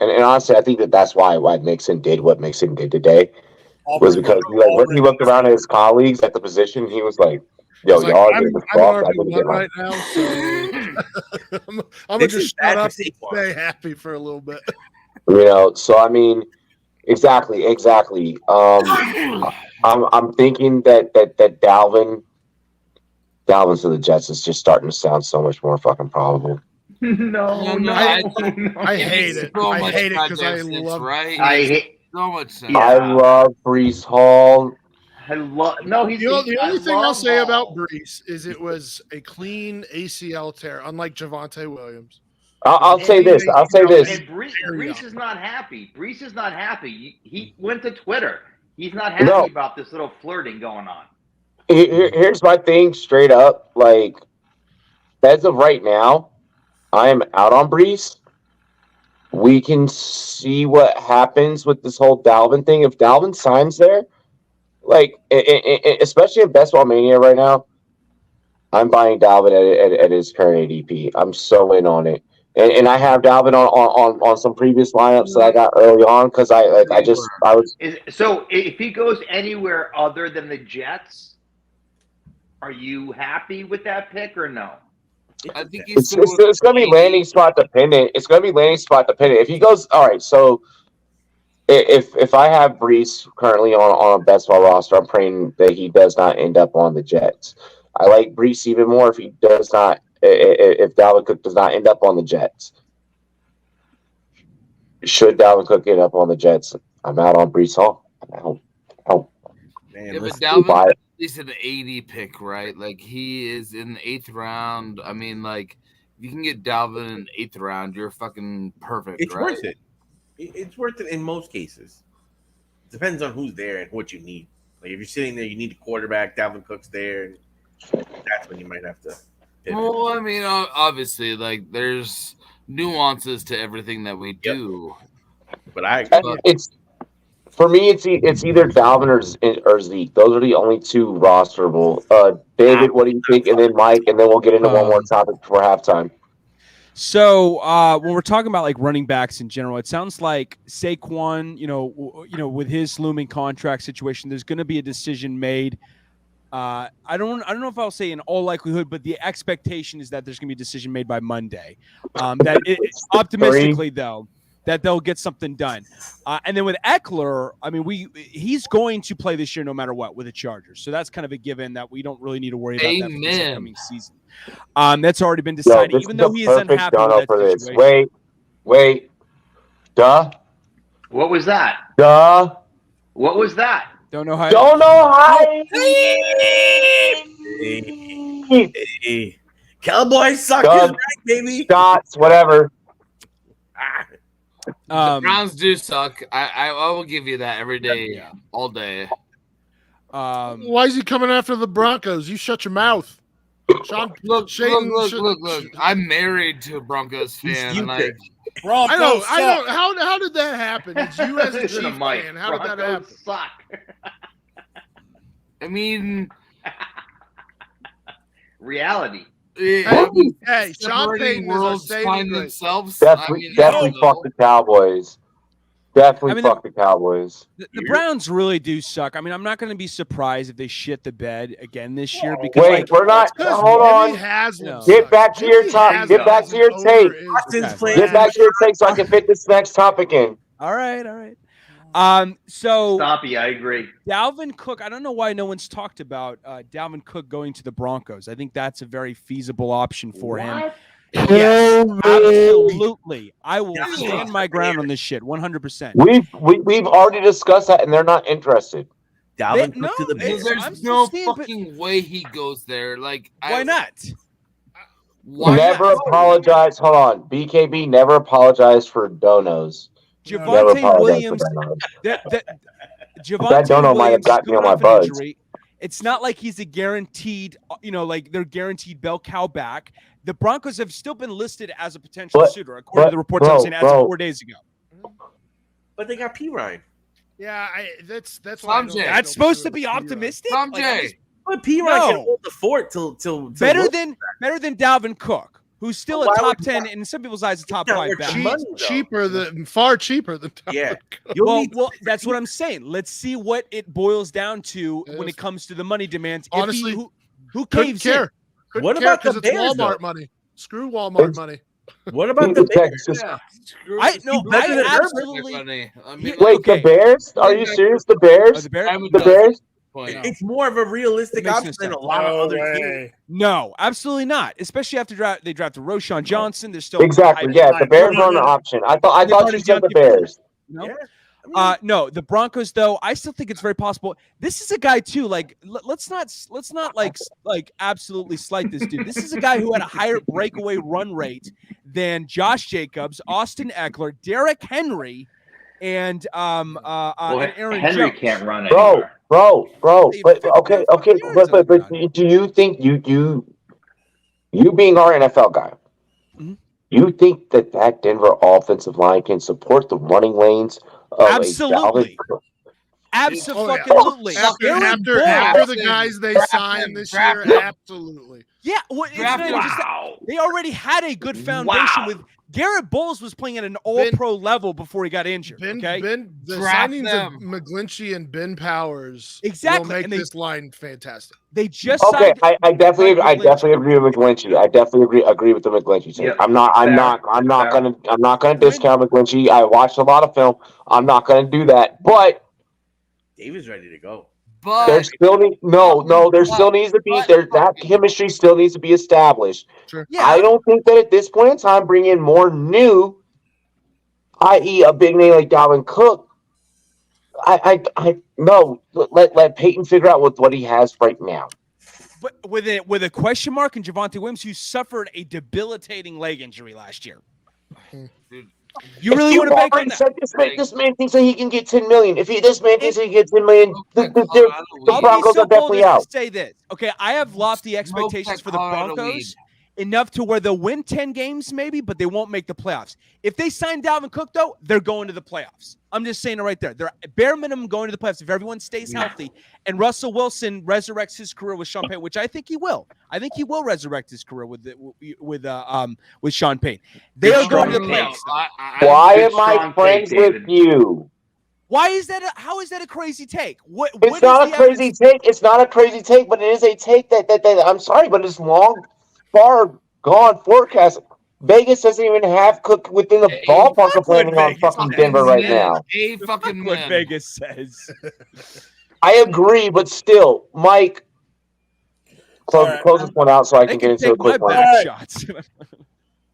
honestly, I think that's why Mixon did what Mixon did today. Was because when he looked around at his colleagues at the position, he was like, "Yo, y'all are getting RB1 right now, so I'm gonna just shut up and stay happy for a little bit." So I mean, exactly. I'm thinking that Dalvin to the Jets is just starting to sound so much more fucking probable. No. I hate it. I hate it because I love. I hate. so much sense. Yeah. I love Brees Hall. I love. No, he's The only thing I'll say about Hall. Brees is it was a clean ACL tear, unlike Javonte Williams. I'll say this. I'll say this. And Brees is not happy. Brees is not happy. He went to Twitter. He's not happy No. about this little flirting going on. Here's my thing, straight up. Like, as of right now, I am out on Brees. We can see what happens with this whole Dalvin thing. If Dalvin signs there, like, especially in Best Ball Mania right now, I'm buying Dalvin at his current ADP. I'm so in on it. And I have Dalvin on some previous lineups that I got early on because I was. So if he goes anywhere other than the Jets, are you happy with that pick or no? I think It's going to be landing spot dependent. It's going to be landing spot dependent. If he goes, all right. So if I have Brees currently on a best ball roster, I'm praying that he does not end up on the Jets. I like Brees even more if he does not. If Dalvin Cook does not end up on the Jets. Should Dalvin Cook end up on the Jets, I'm out on Brees Hall. I'm out. Man, Yeah, but listen, Dalvin is an 80 pick, right? Like, he is in the 8th round. I mean, like, if you can get Dalvin in the 8th round, you're fucking perfect, it's right? worth it. It's worth it in most cases. Depends on who's there and what you need. Like, if you're sitting there, you need a quarterback. Dalvin Cook's there. That's when you might have to. Well, I mean, obviously, like, there's nuances to everything that we do. But it's for me. It's either Dalvin or Zeke. Those are the only two rosterable. David, what do you think? And then Mike, and then we'll get into one more topic before halftime. So when we're talking about like running backs in general, it sounds like Saquon, you know, with his looming contract situation, there's going to be a decision made. I don't know if I'll say in all likelihood, but the expectation is that there's going to be a decision made by Monday. Optimistically, though, that they'll get something done. And then with Eckler, I mean, he's going to play this year no matter what with the Chargers. So that's kind of a given that we don't really need to worry about that for this upcoming season. That's already been decided, even though he is unhappy with that situation. Wait. Duh. What was that? Duh. What was that? Don't know how. Hey. Cowboys suck his right, baby. Scots, whatever. The Browns do suck. I will give you that every day, all day. Why is he coming after the Broncos? You shut your mouth. Sean, look. I'm married to a Broncos fan. Like, I know. How did that happen? It's you as a Chiefs fan. How did that happen? Suck. I mean, reality. Yeah, hey, Sean Payton worlds find themselves. Definitely fuck the Cowboys. Fuck the Cowboys. The Browns really do suck. I mean, I'm not going to be surprised if they shit the bed again this year because we're not. Hold on. Get back to your top. Get back to your tape. Get back to your tape so I can fit this next topic in. All right. So Stoppy, I agree. Dalvin Cook, I don't know why no one's talked about Dalvin Cook going to the Broncos. I think that's a very feasible option for him. Yes, absolutely. I will stand my ground on this shit 100%. We've already discussed that, and they're not interested. Dalvin Cook to the Bears. There's no fucking way he goes there. Like, why not? Never apologize. Hold on, BKB. Never apologize for donos. Javonte Williams. That dono might have got me on my buzz. Injury. It's not like he's a guaranteed, like they're guaranteed bell cow back. The Broncos have still been listed as a potential suitor, according to the reports I'm seeing as of 4 days ago. But they got P. Ryan. Yeah, that's that's supposed to be optimistic. But P. Ryan can hold the fort till better than Dalvin Cook, who's still a top 10 in some people's eyes, a top 5 back. Far cheaper than Dalvin Cook. Well, that's what I'm saying. Let's see what it boils down to when it comes to the money demands. Honestly, who caves in? What about the Bears? It's Walmart money. Screw Walmart money. What about the Bears? I absolutely. Wait, the Bears? Are you serious? The Bears? The Bears? The Bears? It's more of a realistic option than a lot of other teams. No, absolutely not. Especially after they drafted Roshan Johnson. There's still exactly. Yeah, the Bears are an option. I thought you said the Bears. No. No, the Broncos though, I still think it's very possible. This is a guy too. Like, let's not like absolutely slight this dude. This is a guy who had a higher breakaway run rate than Josh Jacobs, Austin Eckler, Derrick Henry, and and Aaron Henry Jones. can't run anymore. Bro. But okay. But do you think you being our NFL guy? Mm-hmm. You think that Denver offensive line can support the running lanes of Absolutely. Absolutely. After the guys they signed this year, absolutely. Yeah, well, they already had a good foundation with Garrett Bowles was playing at an all-pro level before he got injured. The signings of McGlinchey and Ben Powers will make this line fantastic. They just signed I definitely agree with McGlinchey. I definitely agree with the McGlinchey thing. Yep. I'm not gonna discount McGlinchey. I watched a lot of film. I'm not gonna do that, but David's ready to go. But there still needs to be that chemistry still needs to be established. Sure. Yeah. I don't think that at this point in time, bring in more new, i.e., a big name like Dalvin Cook. I no. Let Peyton figure out what he has right now. But with a question mark and Javonte Williams, who suffered a debilitating leg injury last year. Dude. You really want to bank on that? This man thinks that he can get $10 million. If this man thinks he can get $10 million, the Broncos are definitely out. Say this, okay? I have lofty expectations for the Broncos, enough to where they'll win 10 games maybe, but they won't make the playoffs. If they sign Dalvin Cook, though, they're going to the playoffs. I'm just saying it right there. They're bare minimum going to the playoffs if everyone stays healthy. And Russell Wilson resurrects his career with Sean Payton, which I think he will. I think he will resurrect his career with Sean Payton. They are going to the playoffs. Why am I friends with you? Why is that? How is that a crazy take? It's not a crazy take. It's not a crazy take, but it is a take that I'm sorry, but it's far gone forecast. Vegas doesn't even have Cook within the ballpark of landing on fucking Denver right now. What Vegas says. I agree, but still, Mike, close this one out so I can get into a quick one. Shots.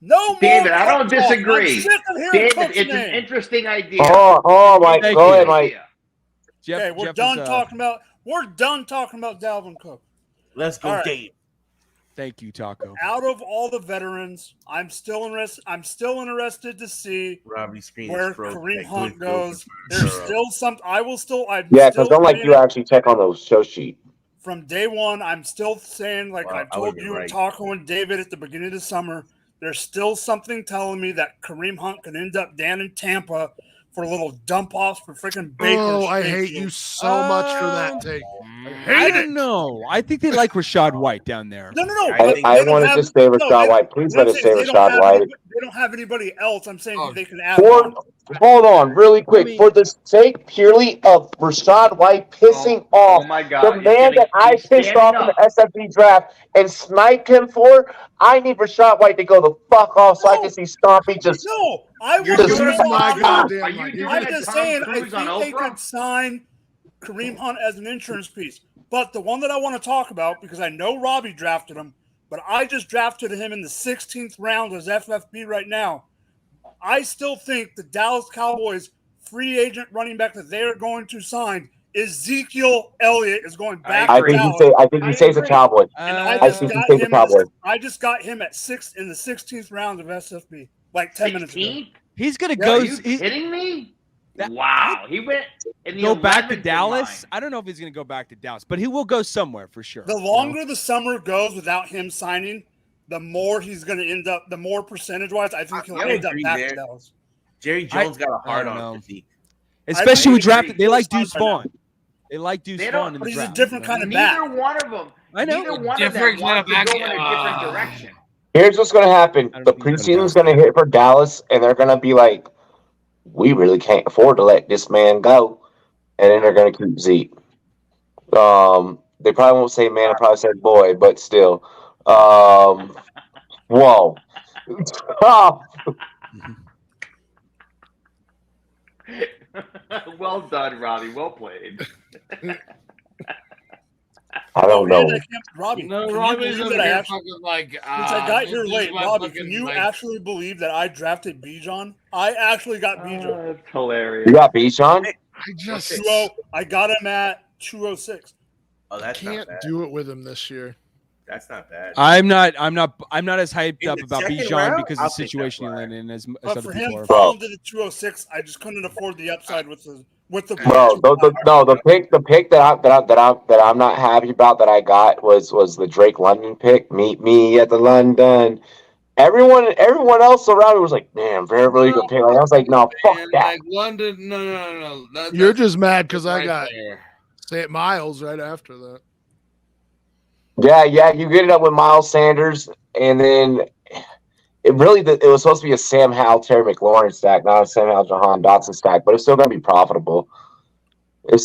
No, David, I don't disagree. David, it's an interesting idea. Oh, Mike, go ahead, Mike. Okay, we're done talking about Dalvin Cook. Let's go, Dave. Thank you, Taco. Out of all the veterans, I'm still interested to see where Kareem Hunt goes. There's still some. Because don't like you actually check on the show sheet. From day one, I'm still saying, like I told you and Taco and David at the beginning of the summer, there's still something telling me that Kareem Hunt can end up down in Tampa for a little dump off for freaking Baker. Oh, I hate you so much for that take. I don't know. I think they like Rashad White down there. No. I wanted to say Rashad White. Please let us say Rashad White. They don't have anybody else. I'm saying they can add. Hold on, really quick. For the sake purely of Rashad White pissing off the man that I pissed off in the SFB draft and sniped him for, I need Rashad White to go the fuck off so I can see Stompy just. No, I'm just saying, I think they could sign Kareem Hunt as an insurance piece. But the one that I want to talk about, because I know Robbie drafted him, but I just drafted him in the 16th round as FFB right now. I still think the Dallas Cowboys free agent running back that they are going to sign Ezekiel Elliott is going back to Dallas. I think he says a Cowboy. I just got him at in the 16th round of SFB, like 10 minutes ago. He's going to go. Are you kidding me? Wow. He went in the go back to Dallas. I don't know if he's going to go back to Dallas, but he will go somewhere for sure. The longer the summer goes without him signing, the more he's going to end up, the more percentage-wise, I think he'll end up back to Dallas. Jerry Jones got a hard on Zeke. Especially with drafted. They like Deuce Vaughn. They like Deuce Vaughn in the draft. He's a different kind of back. Neither one of them. I know. Neither one of them wants to go in a different direction. Here's what's going to happen. The preseason's going to hit for Dallas, and they're going to be like, we really can't afford to let this man go. And then they're going to keep Zeke. They probably won't say man, they probably say boy, but still. Whoa. Well done, Robbie. Well played. I don't know. Robbie, No, can Robbie's you over believe that I here actually, fucking like. since I got here this is late, my Robbie, fucking, can you like, actually believe that I drafted Bijan? I actually got Bijan. That's hilarious. You got Bichon? I just I got him at 206. Oh, that's can't not bad. do it with him this year. That's not bad. I'm not as hyped In up the about second Bijan round, because I'll of the take that situation he flyer. landed in as But other for people him are. falling to the 206, I just couldn't afford the upside with the Bro, the pick that I'm not happy about that I got was the Drake London pick. Meet me at the London. Everyone else around me was like, "Man, really good pick." Like, I was like, "No, fuck and that." like London, no. You're just mad because I right got there. St. Miles right after that. Yeah, you get it up with Miles Sanders, and then it was supposed to be a Sam Howell, Terry McLaurin stack, not a Sam Howell, Jahan Dotson stack, but it's still gonna be profitable. We'll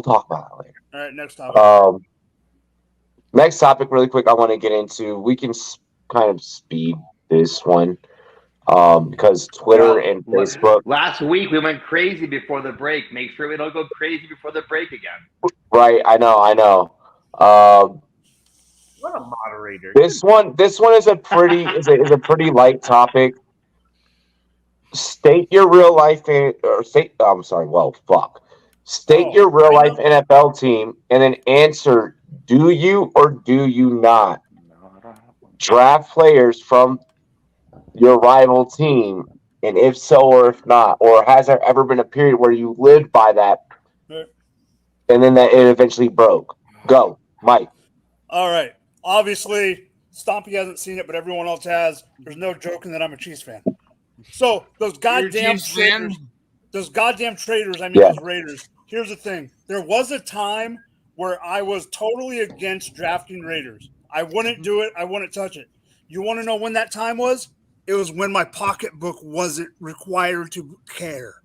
talk about it later. All right, next topic. Next topic, really quick, I want to get into. We can kind of speed this one because Twitter and Facebook. Last week we went crazy before the break. Make sure we don't go crazy before the break again. Right, I know. What a moderator. This one is a pretty light topic. State your real life State your real life NFL team and then answer: do you or do you not draft players from your rival team? And if so or if not, or has there ever been a period where you lived by that and then that it eventually broke? Go, Mike. All right. Obviously, Stompy hasn't seen it, but everyone else has. There's no joking that I'm a Chiefs fan. So those goddamn traders, those Raiders. Here's the thing. There was a time where I was totally against drafting Raiders. I wouldn't do it. I wouldn't touch it. You want to know when that time was? It was when my pocketbook wasn't required to care.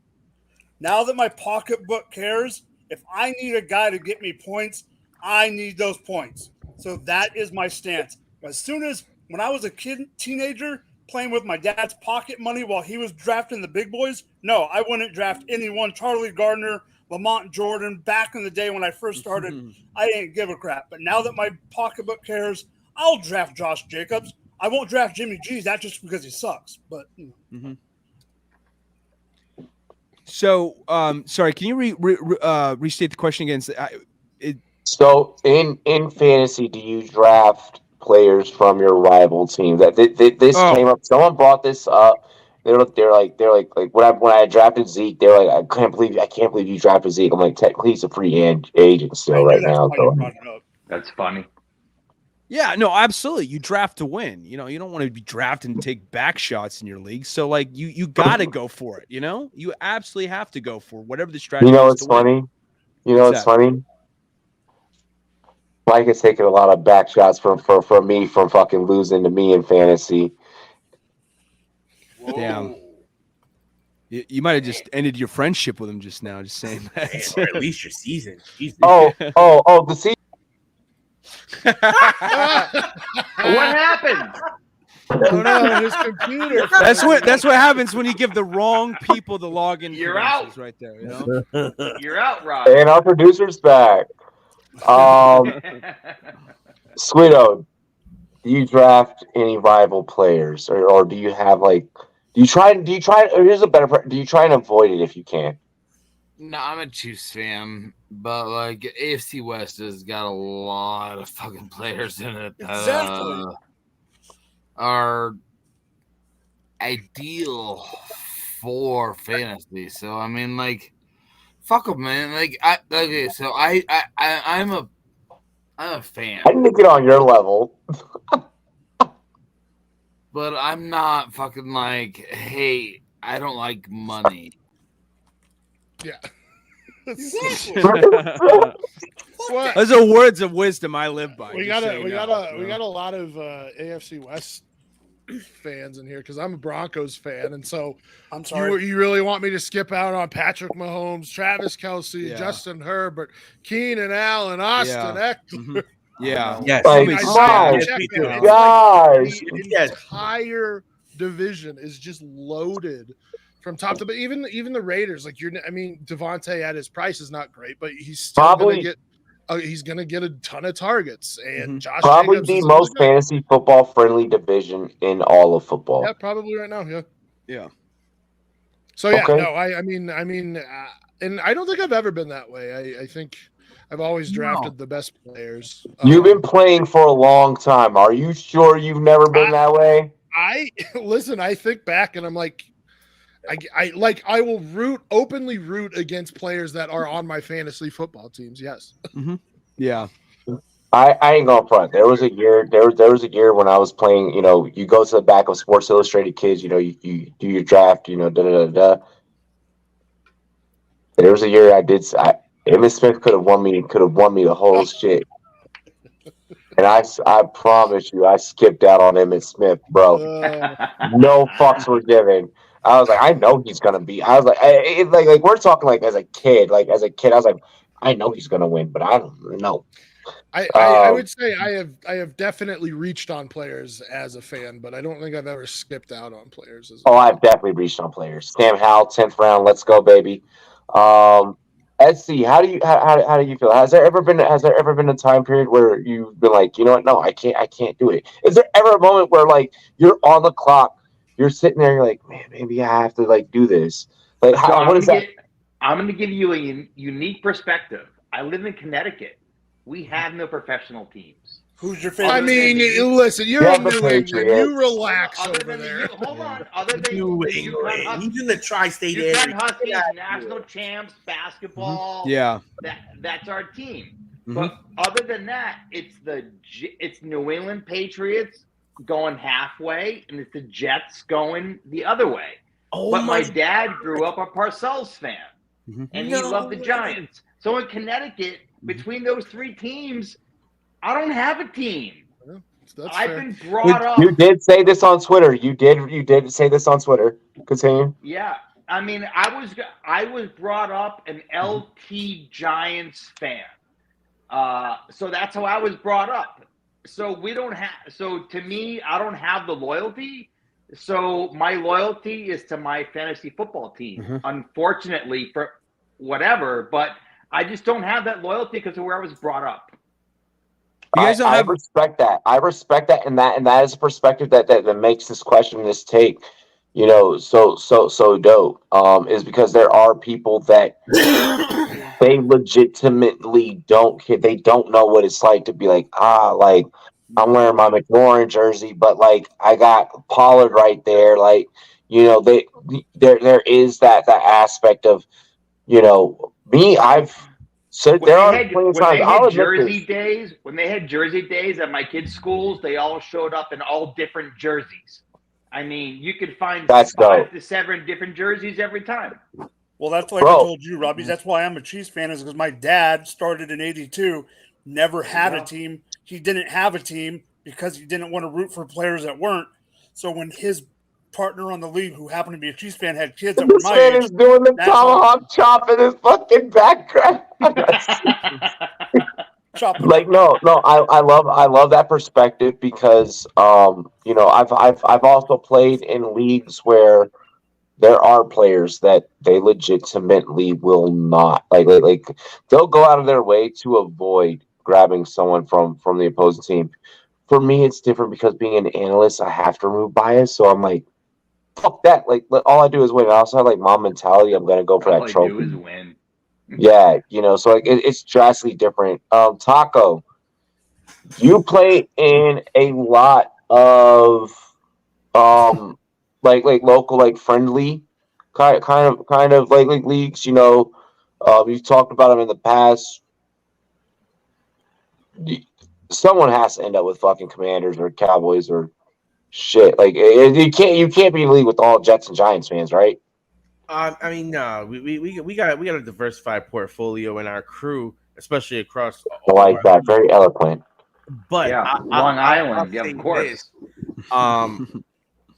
Now that my pocketbook cares, if I need a guy to get me points, I need those points. So that is my stance. When I was a teenager playing with my dad's pocket money while he was drafting the big boys, no, I wouldn't draft anyone. Charlie Gardner, Lamont Jordan, back in the day when I first started, I didn't give a crap. But now that my pocketbook cares, I'll draft Josh Jacobs. I won't draft Jimmy G. That's just because he sucks. But So, sorry, can you restate the question again? So in fantasy, do you draft players from your rival team? That this came up. Someone brought this up. They're like when I drafted Zeke, they're like, I can't believe you drafted Zeke. I'm like, technically he's a free agent still right now. So. That's funny. Yeah, no, absolutely. You draft to win. You know, you don't want to be drafted and take back shots in your league. So, like, you got to go for it. You know, you absolutely have to go for whatever the strategy. You know what's funny? What's funny? Mike has taken a lot of back shots from me from fucking losing to me in fantasy. Damn. You might have just ended your friendship with him just now, just saying that. Or at least your season. Jesus. The season. What happened? Oh no, his computer. That's what happens when you give the wrong people the login. You're out right there. You know? You're out, Rob. And our producer's back. Sweeto, do you draft any rival players, or do you have like? Do you try? Here's a better. Do you try and avoid it if you can? No, I'm a Chiefs fan, but like AFC West has got a lot of fucking players in it that are ideal for fantasy. So I mean, like, fuck them, man. Like, I'm a fan. I need to get on your level. But I'm not fucking like, hey, I don't like money. Yeah. Those are words of wisdom I live by. We got a lot of AFC West fans in here because I'm a Broncos fan, and so I'm sorry. You really want me to skip out on Patrick Mahomes, Travis Kelce, Justin Herbert, Keenan Allen, Austin Eckler. Yeah. Yes. Like, guys. The entire division is just loaded from top to bottom. Even the Raiders, like Devontae at his price is not great, but he's still going to get he's gonna get a ton of targets, and Josh Probably Jacobs the is most gonna- fantasy football friendly division in all of football. Yeah, probably right now. Yeah. Yeah. So yeah, Okay. no, I mean, and I don't think I've ever been that way. I think I've always drafted the best players. You've been playing for a long time. Are you sure you've never been that way? I listen. I think back, and I'm like, I will openly root against players that are on my fantasy football teams. Yes. Yeah. I ain't gonna front. There was a year. There was a year when I was playing. You know, you go to the back of Sports Illustrated Kids. You know, you do your draft. You know, da da da da. There was a year Emmitt Smith could have won me. The whole shit. And I promise you, I skipped out on Emmitt Smith, bro. No fucks were given. I was like, I know he's gonna be. I was like, like we're talking like as a kid. Like as a kid, I was like, I know he's gonna win, but I don't know. I would say I have definitely reached on players as a fan, but I don't think I've ever skipped out on players. I've definitely reached on players. Sam Howell, 10th round. Let's go, baby. SC, how do you feel? Has there ever been a time period where you've been like, you know what? No, I can't do it. Is there ever a moment where like you're on the clock, you're sitting there, you're like, man, maybe I have to like do this. Like, what is that? I'm going to give you a unique perspective. I live in Connecticut. We have no professional teams. Who's your favorite? I mean, listen, you're in New England. You relax over there. Hold on. Other than New England. He's in the tri-state area. Huskies, national champs, basketball. Yeah. That's our team. But other than that, it's New England Patriots going halfway, and it's the Jets going the other way. But my dad grew up a Parcells fan, and he loved the Giants. So in Connecticut, between those three teams, I don't have a team. I've been brought up. You did say this on Twitter. You did say this on Twitter. Continue. Yeah, I mean, I was brought up an LT Giants fan. So that's how I was brought up. So to me, I don't have the loyalty. So my loyalty is to my fantasy football team. Unfortunately, for whatever, but I just don't have that loyalty because of where I was brought up. I respect that. I respect that, and that is a perspective that makes this question, this take, you know, so dope. Is because there are people that they legitimately don't care. They don't know what it's like to be like, like I'm wearing my McLaurin jersey, but like I got Pollard right there. Like, you know, there is that aspect of, you know, me. So when they had jersey days at my kids' schools, they all showed up in all different jerseys. I mean, you could find 5 to 7 different jerseys every time. Well, that's like I told you, Robbie. That's why I'm a Chiefs fan, is because my dad started in '82, never had a team. He didn't have a team because he didn't want to root for players that weren't. So when his partner on the league, who happened to be a Chiefs fan, had kids that were my age. This man is doing the tomahawk chop in his fucking background. Like no, I love that perspective because you know, I've also played in leagues where there are players that they legitimately will not like they'll go out of their way to avoid grabbing someone from the opposing team. For me, it's different because being an analyst, I have to remove bias, so I'm like, fuck that. Like, all I do is win. I also have like mom mentality. I'm gonna go for that trophy. All I do is win. Yeah, you know, so like it's drastically different. Taco, you play in a lot of like local, like friendly kind of like leagues. You know, you've talked about them in the past. Someone has to end up with fucking Commanders or Cowboys or shit. Like you can't be in a league with all Jets and Giants fans, right? I mean, no, we got a diversified portfolio in our crew, especially across. I like that. Very eloquent. But yeah, Long Island, yeah, of course.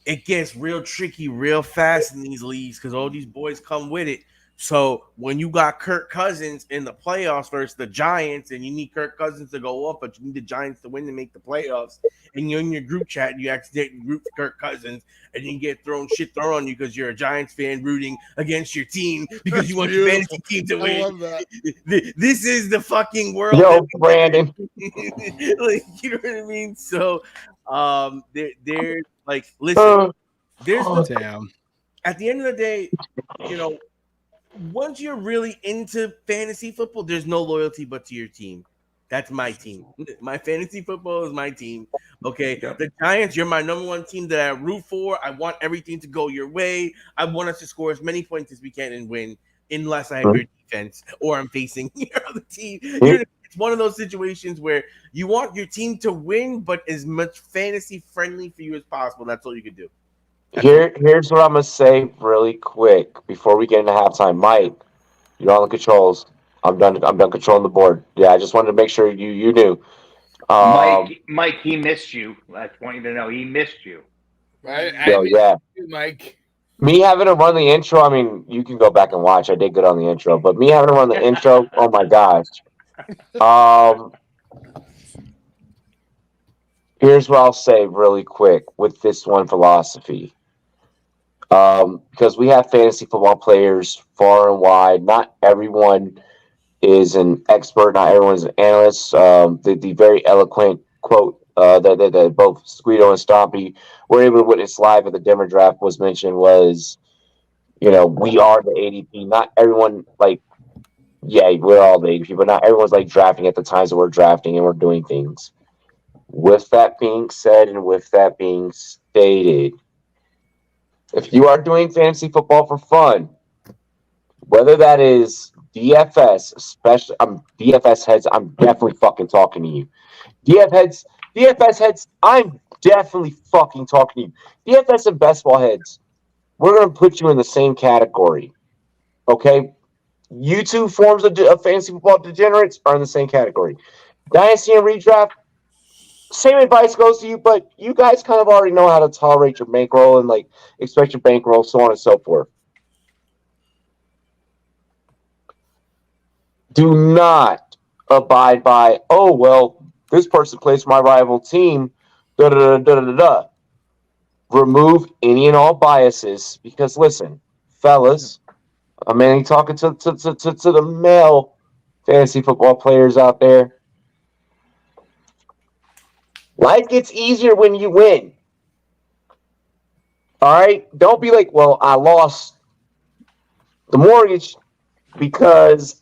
It gets real tricky real fast in these leagues because all these boys come with it. So when you got Kirk Cousins in the playoffs versus the Giants, and you need Kirk Cousins to go up, but you need the Giants to win to make the playoffs, and you're in your group chat and you accidentally root for Kirk Cousins, and you get shit thrown on you because you're a Giants fan rooting against your team because you want your fantasy team to I win. love that. This is the fucking world. Yo, Brandon. Like, you know what I mean? So, they're like, listen, there's the Damn. at the end of the day, you know, once you're really into fantasy football, there's no loyalty but to your team. That's my team. My fantasy football is my team. Okay. The Giants, you're my number one team that I root for. I want everything to go your way. I want us to score as many points as we can and win, unless I have your defense or I'm facing your other team. It's one of those situations where you want your team to win, but as much fantasy friendly for you as possible. That's all you can do. Here's what I'm gonna say really quick before we get into halftime. Mike, you're on the controls. I'm done controlling the board. Yeah, I just wanted to make sure you knew. Mike, he missed you. I want you to know he missed you. Right? Yeah. Mike. Me having to run the intro, I mean, you can go back and watch. I did good on the intro, but me having to run the intro, oh my gosh. Here's what I'll say really quick with this one philosophy. Because we have fantasy football players far and wide. Not everyone is an expert. Not everyone's an analyst. The very eloquent quote that both Squito and Stompy were able to witness live at the Denver draft was mentioned was, we are the ADP. Not everyone, we're all the ADP, but not everyone's drafting at the times that we're drafting and we're doing things. With that being said and with that being stated, if you are doing fantasy football for fun, whether that is DFS, especially DFS heads, I'm definitely fucking talking to you. DFS heads, I'm definitely fucking talking to you. DFS and best ball heads, we're going to put you in the same category. Okay? You two forms of fantasy football degenerates are in the same category. Dynasty and redraft, same advice goes to you, but you guys kind of already know how to tolerate your bankroll and expect your bankroll, so on and so forth. Do not abide by, this person plays for my rival team, Remove any and all biases because listen, fellas, I'm mainly talking to the male fantasy football players out there. Life gets easier when you win. All right? Don't be like, well, I lost the mortgage because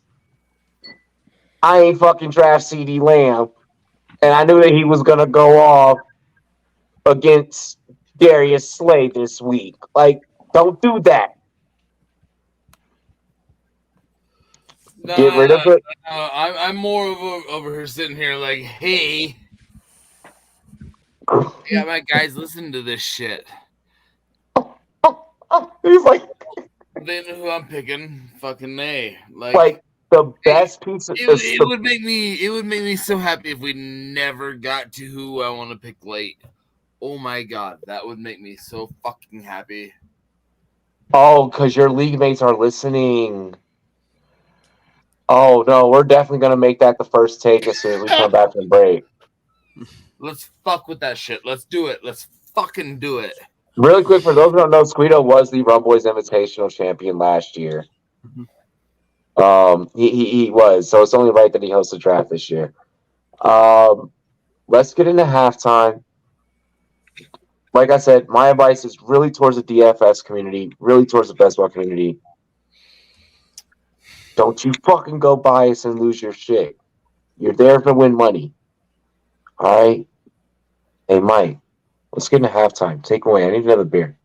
I ain't fucking draft CD Lamb and I knew that he was going to go off against Darius Slay this week. Don't do that. Get rid of it. I'm more over here sitting here hey. Yeah, my guys, listen to this shit. He's like, they know who I'm picking. Fucking A. The best piece of it would make me so happy if we never got to who I want to pick late. Oh my god, that would make me so fucking happy. Oh, because your league mates are listening. Oh no, we're definitely gonna make that the first take as soon as we come back from break. Let's fuck with that shit. Let's do it. Let's fucking do it. Really quick, for those who don't know, Squito was the Rumboyz Invitational champion last year. He was, so it's only right that he hosts the draft this year. Let's get into halftime. Like I said, my advice is really towards the DFS community, really towards the best ball community. Don't you fucking go bias and lose your shit. You're there to win money. All right? Hey, Mike, let's get into halftime. Take away. I need another beer.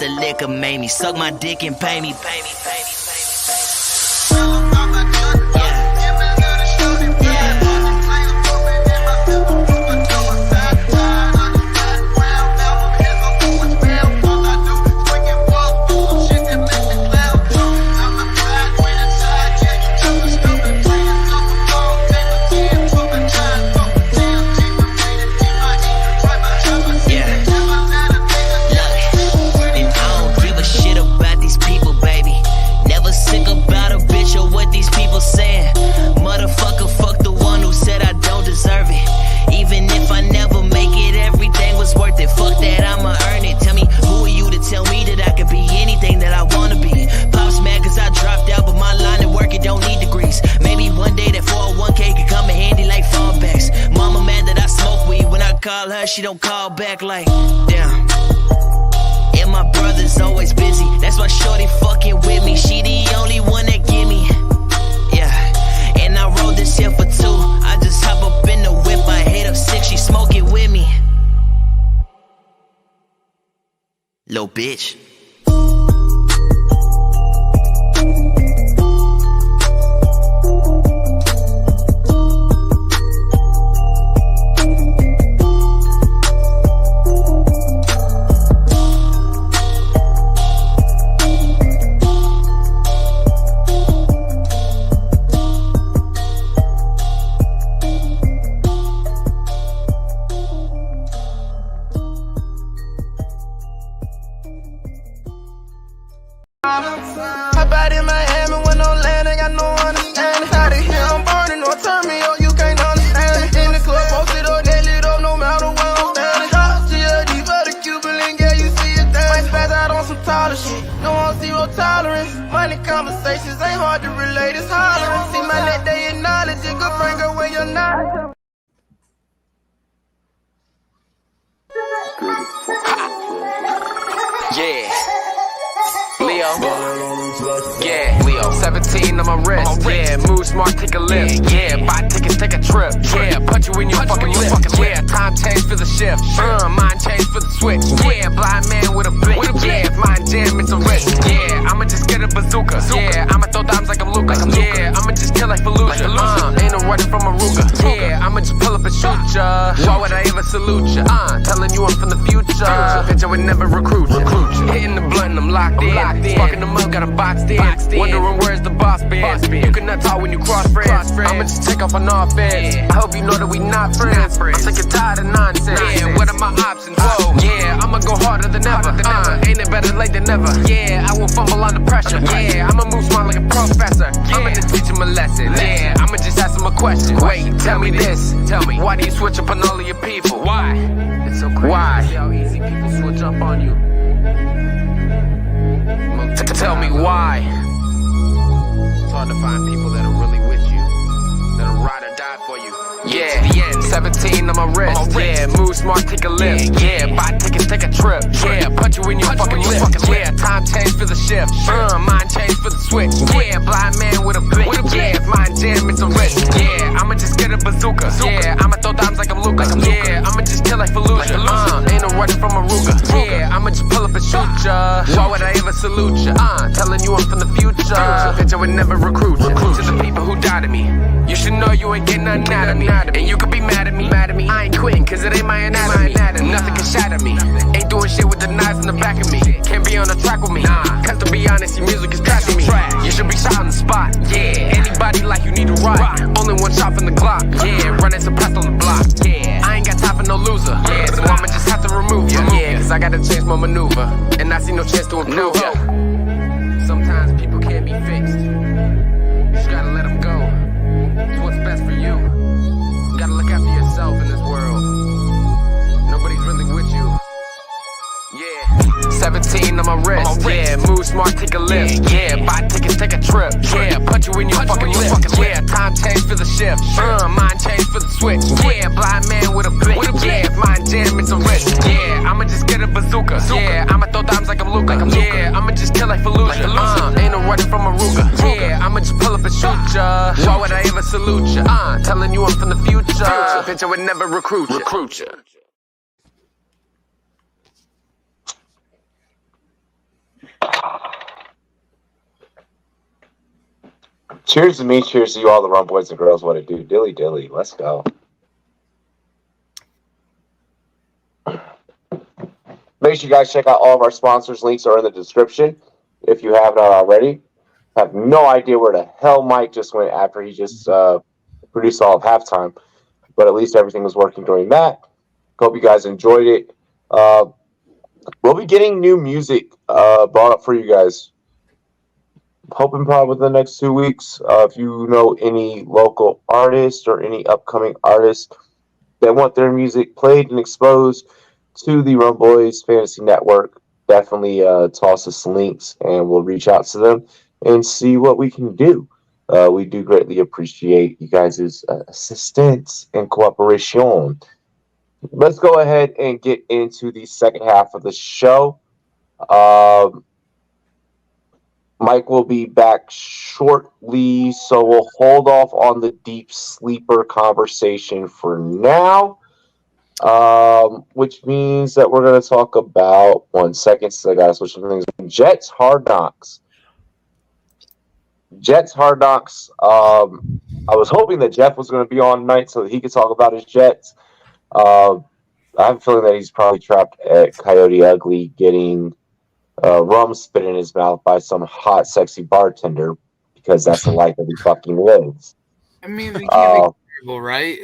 the liquor made me suck my dick and pay me. She don't call back like, damn. And my brother's always busy. That's why shorty fucking with me. She the only one that give me. Yeah. And I rode this here for 2. I just hop up in the whip. I hit up 6. She smoke it with me. Little bitch. Hop out in Miami when no land, ain't got no understanding. Out of here, I'm burning, or turn me up, you can't understand it. In the club, posted up, they lit up, no matter where I'm standing. Drop GLD for the Cuban link, yeah, you see it there. Might spaz out on some taller shit, no on zero tolerance. Money conversations ain't hard to relate, it's hollering. See my net, they acknowledge it, good friend, go where you're not. Yeah. Leo, yeah, Leo, 17 on my wrist, yeah, move smart, take a lift, yeah, buy tickets, take a trip, yeah, punch you in your fucking lip, yeah, time change for the shift, mind change for the switch, yeah, blind man with a blick, yeah, if mind jam, it's a risk, yeah, I'ma just get a bazooka, yeah, I'ma throw dimes like I'm Luka, yeah, I'ma just kill like Fallujah, ain't no running from Aruga, yeah, I'ma just pull up and shoot ya, why would I ever salute ya, telling you I'm from the future, bitch I would never recruit ya, hitting the blunt and I'm locked in. Sparking them up, got a boxed in. Wondering where's the boss been. You cannot talk when you cross friends. I'ma just take off on offense. I hope you know that we not friends. I'm sick and tired of nonsense. Yeah, what are my options? Whoa, yeah, I'ma go harder than ever. Ain't it better late than never? Yeah, I won't fumble under pressure. Yeah, I'ma move smart like a professor. I'ma just teach him a lesson. Yeah, I'ma just ask him a question. Wait, tell me this. Tell me, why do you switch up on all of your people? Why? It's so crazy. Why? How easy people switch up on you. Tell me why. It's hard to find people that are really with you, that'll ride or die for you. Yeah, to the end, 17 on my wrist. Yeah, move smart, take a lift. Yeah, buy tickets, take a trip. Yeah, punch you in your fucking lip. Yeah, time change for the shift. Mind change for the switch. Yeah, blind man with a blick. Yeah, if mind jam, it's a risk. Yeah, I'ma just get a bazooka. Yeah, I'ma throw dimes like I'm Luka. Yeah, I'ma just kill like Fallujah. Ain't no running from Aruga. Yeah, I'ma just pull up and shoot ya. Why would I ever salute ya? Telling you I'm from the future. Bitch, I would never recruit ya. To the people who doubted me, you should know you ain't getting nothing out of me. And you could be mad at me. I ain't quitting, cause it ain't my anatomy. Nothing can shatter me. Ain't doing shit with the knives in the back of me. Can't be on the track with me. Cause to be honest, your music is trashing me. You should be shot on the spot. Yeah, anybody like you need to rock. Only one shot from the Glock. Yeah, running suppressed on the block. Yeah, I ain't got time for no loser. Yeah, so I'ma just have to remove you. Yeah, cause I gotta change my maneuver. And I see no chance to improve ya. Sometimes people can't be fixed. You just gotta let them go. It's what's best for you. You gotta look after yourself in this world. Nobody's really with you. Yeah, 17 on my wrist. Yeah, move smart, take a lift. Yeah, buy tickets, take a trip. Yeah, punch you in your fucking lip. Yeah, time change for the shift. Mind change for the switch. Yeah, blind man with a blick. Yeah, if mind jam, it's a risk. Yeah, I'ma just get a bazooka. Yeah, I'ma throw dimes like I'm Luka. Yeah, I'ma just kill like Fallujah. Ain't no running from Aruga. Yeah, I'ma just pull up and shoot ya. Why would I ever salute ya? Telling you I'm from the future. Bitch, I would never recruit ya. Cheers to me. Cheers to you all, the rum boys and girls. What it do? Dilly dilly. Let's go. Make sure you guys check out all of our sponsors. Links are in the description. If you have not already, I have no idea where the hell Mike just went after he just produced all of halftime. But at least everything was working during that. Hope you guys enjoyed it. We'll be getting new music brought up for you guys. Hoping probably within the next 2 weeks. If you know any local artists or any upcoming artists that want their music played and exposed to the Rumboyz Fantasy Network, definitely toss us links and we'll reach out to them and see what we can do. We do greatly appreciate you guys' assistance and cooperation. Let's go ahead and get into the second half of the show. Mike will be back shortly, so we'll hold off on the deep sleeper conversation for now, which means that we're going to talk about 1 second. So I got to switch some things. Jets Hard Knocks. Jets Hard Knocks. I was hoping that Jeff was going to be on tonight so that he could talk about his Jets. I have a feeling that he's probably trapped at Coyote Ugly getting rum spit in his mouth by some hot, sexy bartender because that's the life that he fucking lives. I mean, it can't be terrible, right?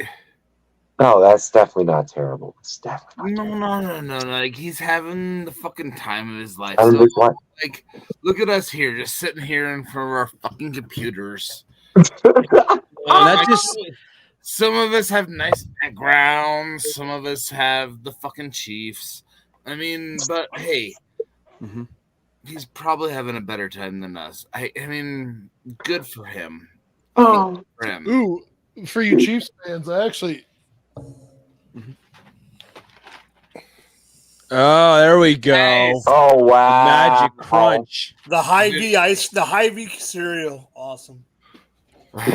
No, that's definitely not terrible. It's definitely No. Like, he's having the fucking time of his life. I mean, So, it's like- like, look at us here, just sitting here in front of our fucking computers. That just Some of us have nice backgrounds. Some of us have the fucking Chiefs. I mean, but hey, he's probably having a better time than us. I mean, good for him. Oh, For him. ooh, for you Chiefs fans, I actually Oh, there we go. Oh wow! Magic Crunch. The Hy-Vee ice, the Hy-Vee cereal. Awesome.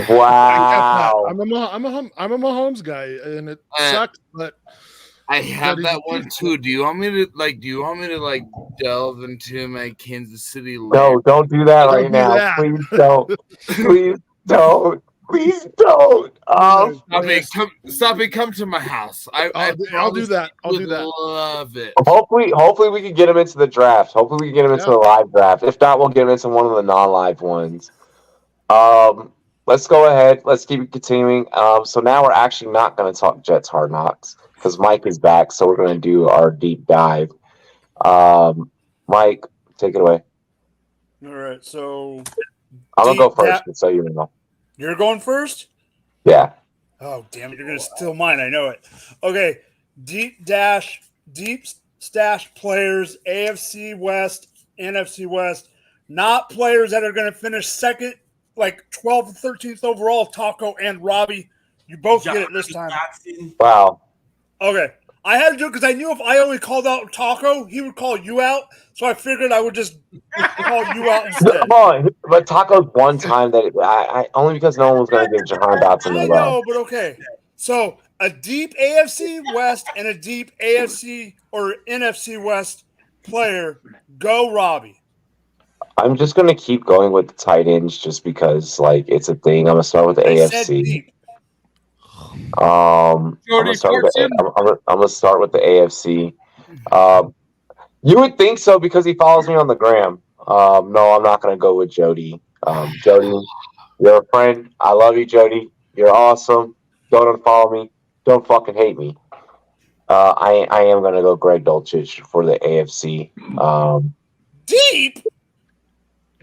Wow! I'm a Mahomes guy, and it sucks, but I have But that he's- one too. Do you want me to delve into my Kansas City? No, don't do that Don't right do now. that. Please don't. Please don't. Please don't. Stop it! Come to my house. I'll do that. I'll do that. Love it. Hopefully we can get him into the draft. Hopefully we can get him into the live draft. If not, we'll get him into one of the non-live ones. Let's go ahead. Let's keep it continuing. So now we're actually not going to talk Jets Hard Knocks because Mike is back. So we're going to do our deep dive. Mike, take it away. All right, so I'm going to go first, so you know. You're going first? Yeah. Oh, damn it. You're going to steal mine. I know it. Okay. Deep stash players, AFC West, NFC West, not players that are going to finish second, like 12th, 13th overall, Taco and Robbie. You both get it this time. Wow. Okay. I had to do it because I knew if I only called out Taco, he would call you out. So I figured I would just call you out instead. Come on. But Taco's one time that I only because no one was going to give Jahan Dotson I the know, row. but okay. So a deep AFC West and a deep AFC or NFC West player. Go, Robbie. I'm just going to keep going with the tight ends just because, like, it's a thing. I'm going to start with the I said AFC. deep. I'm gonna start with the AFC. You would think so because he follows me on the gram. No, I'm not gonna go with Jody. Jody, you're a friend. I love you, Jody. You're awesome. Don't unfollow me. Don't fucking hate me. I am gonna go Greg Dulcich for the AFC. Deep?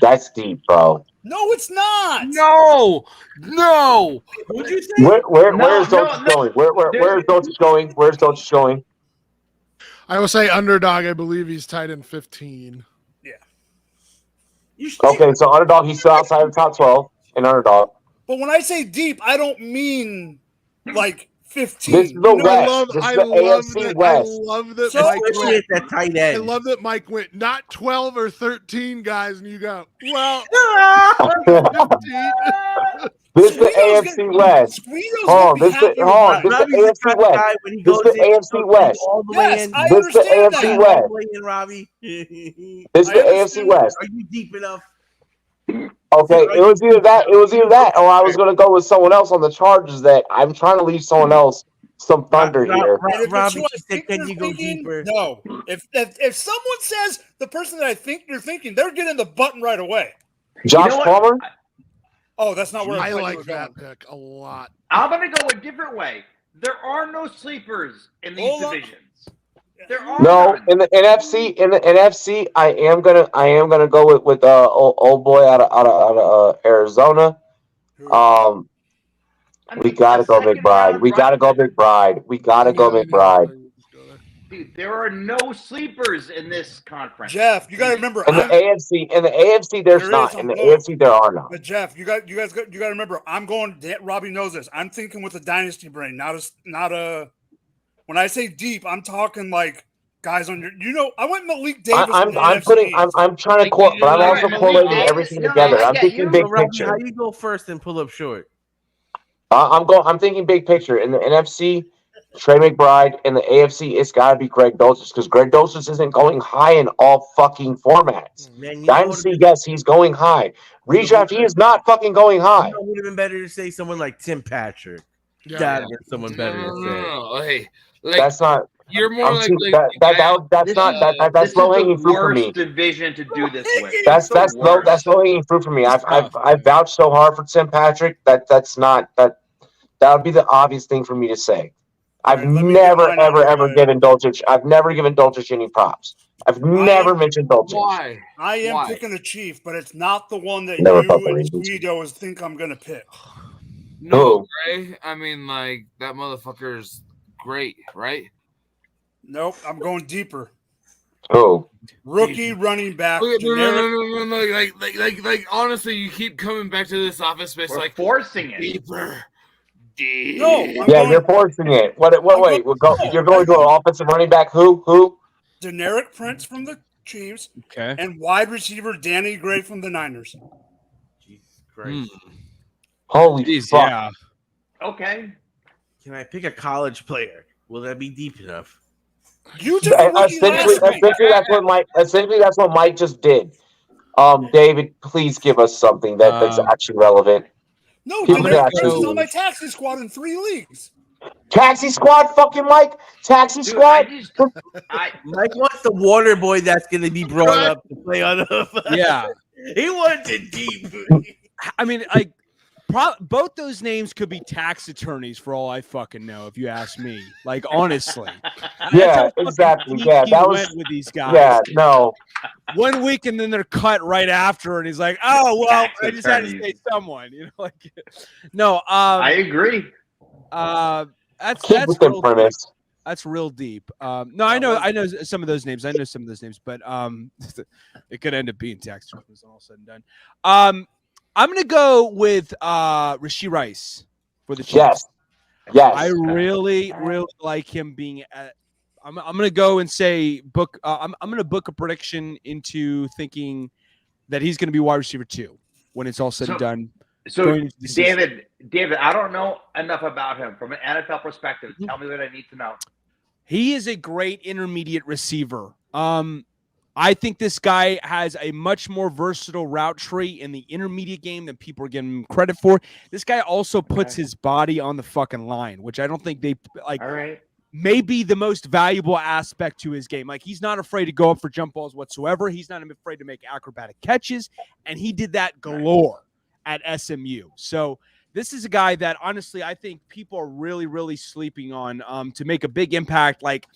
That's deep, bro. No, it's not. No. What'd you say? Where's Dulcich going? Where's Dulcich going? Where's Dulcich going? I will say underdog. I believe he's tied in 15. Okay, so underdog, he's still outside of the top 12 in underdog. But when I say deep, I don't mean like 15. This is the West. This is I the love AFC that. West. I love that So- Mike Especially went. at that tight I end. love that Mike went not 12 or 13 guys, and you go, well, 15. This is the Squeeto's AFC gonna- West. Squeeto's Hold on, gonna be this is happy the with that. This is Robbie's the AFC kind of West. guy when he This is goes the in, AFC West. all the way Yes, in. I This is the understand AFC that. West. All the way in, Robbie. This is I the AFC understand. West. Are you deep enough? Okay, it was either that, or I was going to go with someone else on the Chargers. That I'm trying to leave someone else some thunder here. And if Robbie, it's who I she said, think "Can you're you go thinking, deeper?" No. If someone says the person that I think you're thinking, they're getting the button right away. Josh You know what? Palmer. Oh, that's not where I thought you like were that going. pick a lot. I'm going to go a different way. There are no sleepers in these Hold on. divisions. There are No, none. in the NFC, I am gonna go with old boy out of Arizona. I We mean, gotta a go second McBride. round We gotta go running back. McBride. We gotta go Yeah, I McBride. knew it was gonna go there. Dude, there are no sleepers in this conference. Jeff, you got to remember. In the AFC, there's There not. is, In I'm the low. AFC, there are none. But Jeff, you got to remember. I'm going. Robbie knows this. I'm thinking with a dynasty brain, not a. When I say deep, I'm talking like guys on your. You know, I went Malik Davis. I'm trying to quote, but I'm also Malik collating Davis, everything no, together. I I'm get thinking you. big Robbie, picture. how you go first and pull up short? I'm thinking big picture. In the NFC, Trey McBride. In the AFC, it's got to be Greg Dulcich because Greg Dulcich isn't going high in all fucking formats. Man, you know what Dynasty, yes, he's going high. Redraft, he is not fucking going high. it would have been better to say someone like Tim Patrick. Yeah. That'd been someone better to say. No. Hey, like, That's not. you're more I'm like, too, like that's not that's low hanging fruit for me. Worst division to do this with. That's the worst. low hanging fruit for me. I've vouched so hard for Tim Patrick that's not that would be the obvious thing for me to say. I've All right, let me never get mine out ever of the way. given Dulcich. I've never given Dulcich any props. I've never mentioned Dulcich. why? I am Why? picking a Chief, but it's not the one that Never you felt the and Rangers. Guido think I'm going to pick. No, Gray. I mean, like that motherfucker's great, right? Nope, I'm going deeper. Who? Rookie running back. No, Generic. like honestly, you keep coming back to this office space, We're like forcing it. deeper. No, I'm Yeah, going you're forcing it. Wait, you're going to an offensive running back. Who? generic Prince from the Chiefs Okay. and wide receiver Danny Gray from the Niners. Jesus Christ. Holy Jeez, fuck! yeah. Okay. Can I pick a college player? Will that be deep enough? You took a rookie Essentially, last week. that's what Mike just did. David, please give us something that's actually relevant. No, People generic actually Prince is do. on my taxi squad in 3 leagues. Taxi Squad, fucking Mike. Taxi Dude, Squad. Mike wants the water boy that's going to be brought up to play on the. Yeah. He wants it deep. I mean, like, both those names could be tax attorneys for all I fucking know, if you ask me. Like, honestly. That's Yeah, how fucking exactly. deep Yeah, he that was. went with these guys. Yeah, no. 1 week and then they're cut right after, and he's like, "Oh well, Tax I just had to attorneys. say someone," you know. Like, no. I agree. That's Keep with the real, premise. that's real deep. No, I know some of those names. I know some of those names, but it could end up being tax attorneys when all said and done. I'm gonna go with Rashee Rice for the Chiefs. Yes. I really like him being at. I'm gonna go and say I'm gonna book a prediction into thinking that he's gonna be wide receiver 2 when it's all said and done. So going into the season. David, I don't know enough about him from an NFL perspective. Tell me what I need to know. He is a great intermediate receiver. I think this guy has a much more versatile route tree in the intermediate game than people are giving him credit for. This guy also puts his body on the fucking line, which I don't think they like. All right. May be the most valuable aspect to his game. Like, he's not afraid to go up for jump balls whatsoever. He's not afraid to make acrobatic catches, and he did that galore at SMU. So this is a guy that honestly I think people are really sleeping on to make a big impact. Like,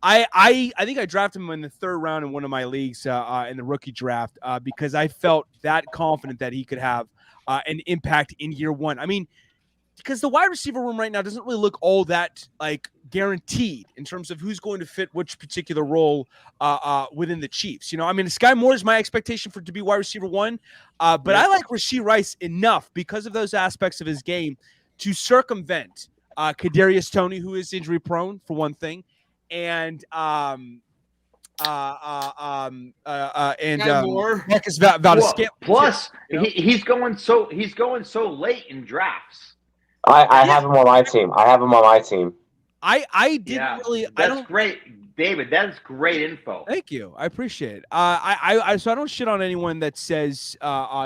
I think I drafted him in the 3rd round in one of my leagues in the rookie draft because I felt that confident that he could have an impact in year 1. I mean, because the wide receiver room right now doesn't really look all that like guaranteed in terms of who's going to fit which particular role within the Chiefs. You know, I mean, Sky Moore is my expectation for to be wide receiver 1, but I like Rashee Rice enough because of those aspects of his game to circumvent Kadarius Toney, who is injury prone for one thing, and Marcus Valdez-Scantling. Plus, you know? he's going so late in drafts. I have him on my team. I didn't really. That's I don't. great. David, that's great info. Thank you. I appreciate it. So I don't shit on anyone that says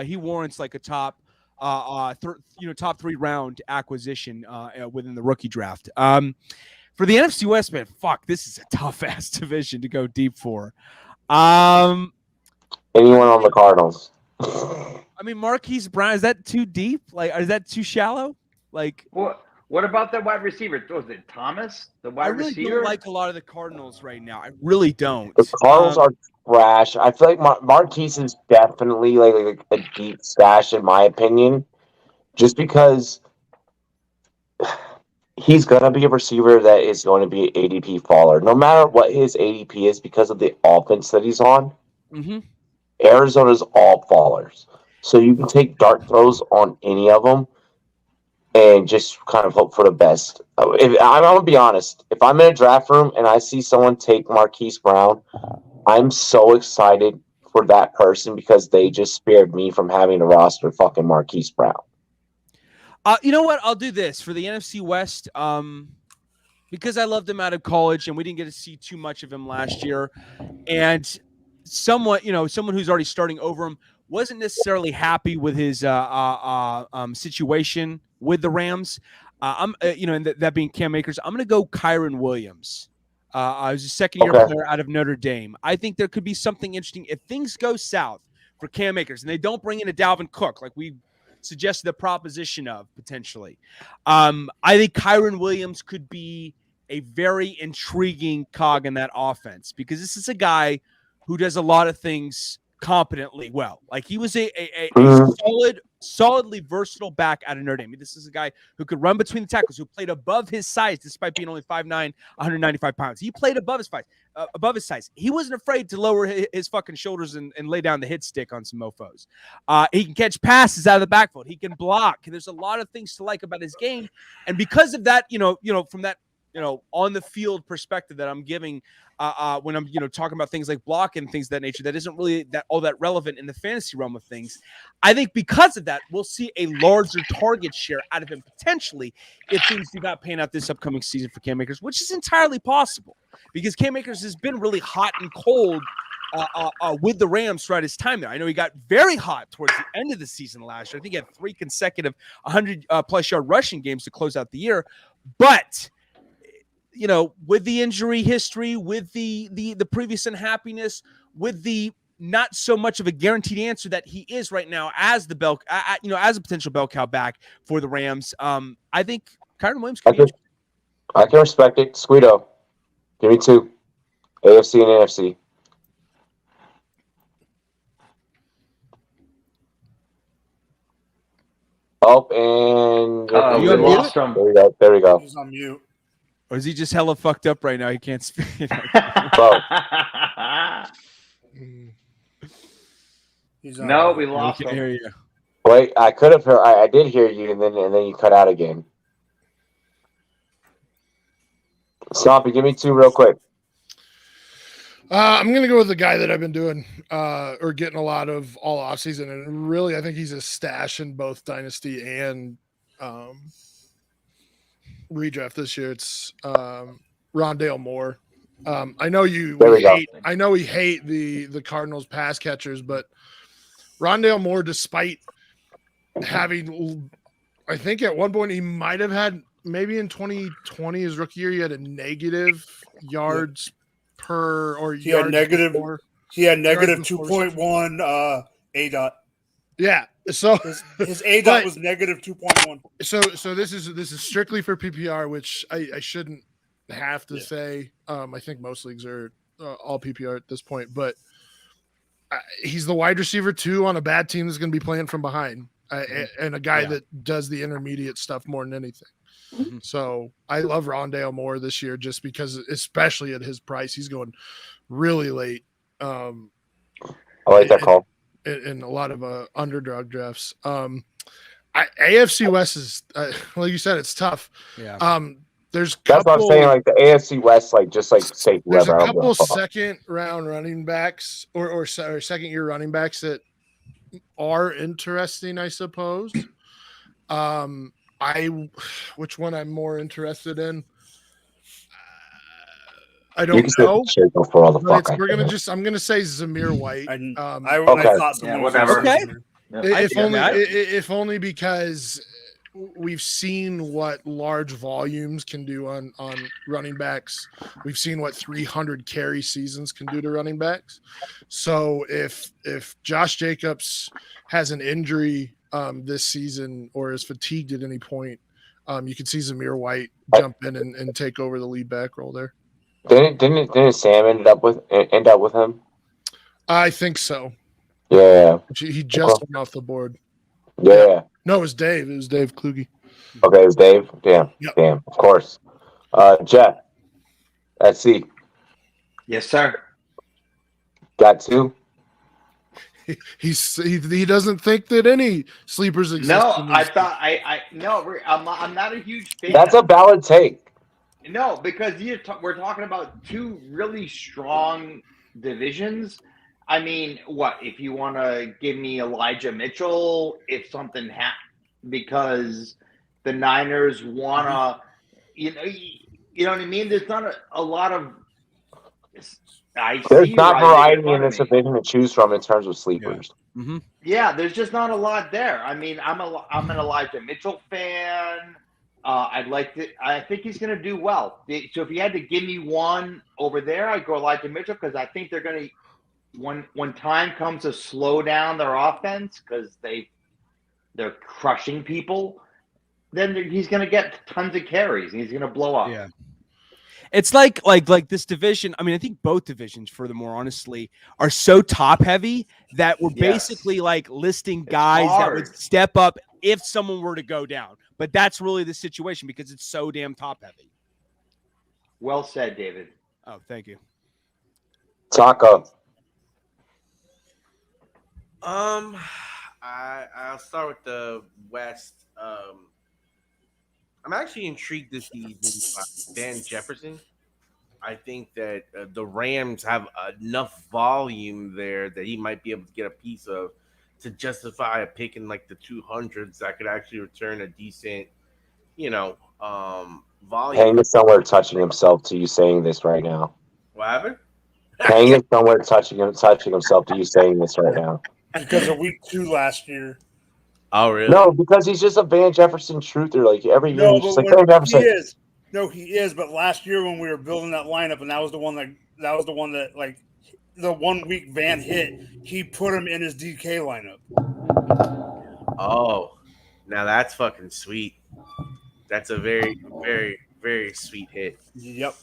he warrants like a top top 3 round acquisition within the rookie draft. For the NFC West, man, fuck, this is a tough ass division to go deep for. Anyone on the Cardinals? I mean, Marquise Brown, is that too deep? Like, is that too shallow? Like, what about that wide receiver? Was it Thomas, the wide I really receiver? don't like a lot of the Cardinals right now. I really don't. The Cardinals are trash. I feel like Marquise is definitely like a deep stash in my opinion, just because he's going to be a receiver that is going to be an ADP faller, no matter what his ADP is, because of the offense that he's on. Mm-hmm. Arizona's all fallers. So you can take dart throws on any of them and just kind of hope for the best. I'm going to be honest. If I'm in a draft room and I see someone take Marquise Brown, I'm so excited for that person because they just spared me from having to roster fucking Marquise Brown. You know what? I'll do this for the NFC West. Because I loved him out of college and we didn't get to see too much of him last year. And someone who's already starting over him wasn't necessarily happy with his situation with the Rams. And that being Cam Akers, I'm going to go Kyron Williams. I was a second-year player out of Notre Dame. I think there could be something interesting if things go south for Cam Akers and they don't bring in a Dalvin Cook like we suggested the proposition of potentially. I think Kyron Williams could be a very intriguing cog in that offense because this is a guy who does a lot of things competently well. Like he was a solidly versatile back out of Notre Dame. I mean, this is a guy who could run between the tackles, who played above his size despite being only 5'9", 195 pounds. He played above his size. He wasn't afraid to lower his fucking shoulders and lay down the hit stick on some mofos. He can catch passes out of the backfield. He can block. There's a lot of things to like about his game. And because of that, from that, on the field perspective that I'm giving when I'm, talking about things like block and things of that nature, that isn't really all that relevant in the fantasy realm of things. I think because of that, we'll see a larger target share out of him potentially if things do not pan out this upcoming season for Cam Akers, which is entirely possible because Cam Akers has been really hot and cold with the Rams throughout his time there. I know he got very hot towards the end of the season last year. I think he had 3 consecutive 100-plus yard rushing games to close out the year, but with the injury history, with the previous unhappiness, with the not so much of a guaranteed answer that he is right now as the as a potential bell cow back for the Rams, I think Kyron Williams can be I can respect it. Squeedo, give me 2, AFC and NFC. Oh, and we lost him. There we go. He's on mute. Or is he just hella fucked up right now? He can't speak. No, we lost him. I hear you. Wait, I could have heard. I did hear you, and then you cut out again. Stompy, give me 2 real quick. I'm going to go with the guy that I've been doing or getting a lot of all offseason. And really, I think he's a stash in both Dynasty and redraft this year. It's Rondale Moore. I know we hate the Cardinals pass catchers, but Rondale Moore, despite having, I think at one point he might have had, maybe in 2020, his rookie year, he had a negative yards per or he had negative 2.1 ADOT. Yeah. So his ADOT was negative 2.1. So this is strictly for PPR, which I shouldn't have to say. I think most leagues are all PPR at this point, but he's the wide receiver 2 on a bad team that's going to be playing from behind, and a guy that does the intermediate stuff more than anything. Mm-hmm. So I love Rondale Moore this year just because, especially at his price, he's going really late. I like that call. In a lot of underdog drafts. AFC West is, like you said, it's tough. Yeah. That's what I'm saying. Like the AFC West, say there's whoever. a couple second round running backs or second year running backs that are interesting, I suppose. Which one I'm more interested in? I You don't can say know. Pacheco for all the But fuck. we're gonna just. I'm gonna say Zamir White. I Okay. thought Yeah, someone was whatever. gonna say Okay. Zamir. If I- only, I- if only because we've seen what large volumes can do on running backs. We've seen what 300 carry seasons can do to running backs. So if Josh Jacobs has an injury this season or is fatigued at any point, you can see Zamir White jump in and take over the lead back role there. Didn't Sam end up with him? I think so. Yeah. He just went off the board. Yeah. No, it was Dave. It was Dave Kluge. Okay, it was Dave. Damn. Yep. Damn. Of course. Jeff. Let's see. Yes, sir. Got two. He doesn't think that any sleepers exist. No, in I these- thought I'm not a huge fan. That's a valid take. No, because we're talking about two really strong divisions. I mean, what if you want to give me Elijah Mitchell if something happens because the Niners want to, you know what I mean? There's not a lot of. There's not variety in this division to choose from in terms of sleepers. Yeah, there's just not a lot there. I mean, I'm an Elijah Mitchell fan. I think he's going to do well. So if you had to give me one over there, I'd go Elijah Mitchell because I think they're going to, when time comes to slow down their offense because they're crushing people, then he's going to get tons of carries and he's going to blow up. Yeah. It's like this division. I mean, I think both divisions, furthermore, honestly, are so top heavy that we're basically like listing guys that would step up if someone were to go down. But that's really the situation because it's so damn top heavy. Well said, David. Oh, thank you. Taco. I'll start with the West. I'm actually intrigued this season by Van Jefferson. I think that the Rams have enough volume there that he might be able to get a piece of to justify a pick in like the 200s that could actually return a decent, volume. Hang is somewhere touching himself to you saying this right now. What happened? Hang is somewhere touching himself to you saying this right now. Because of week 2 last year. Oh, really? No, because he's just a Van Jefferson truther. Like every year, No, he's just but like Van Jefferson. he is. No, he is. But last year when we were building that lineup, and that was the one that like the 1 week Van hit, he put him in his DK lineup. Oh, now that's fucking sweet. That's a very, very, very sweet hit. Yep.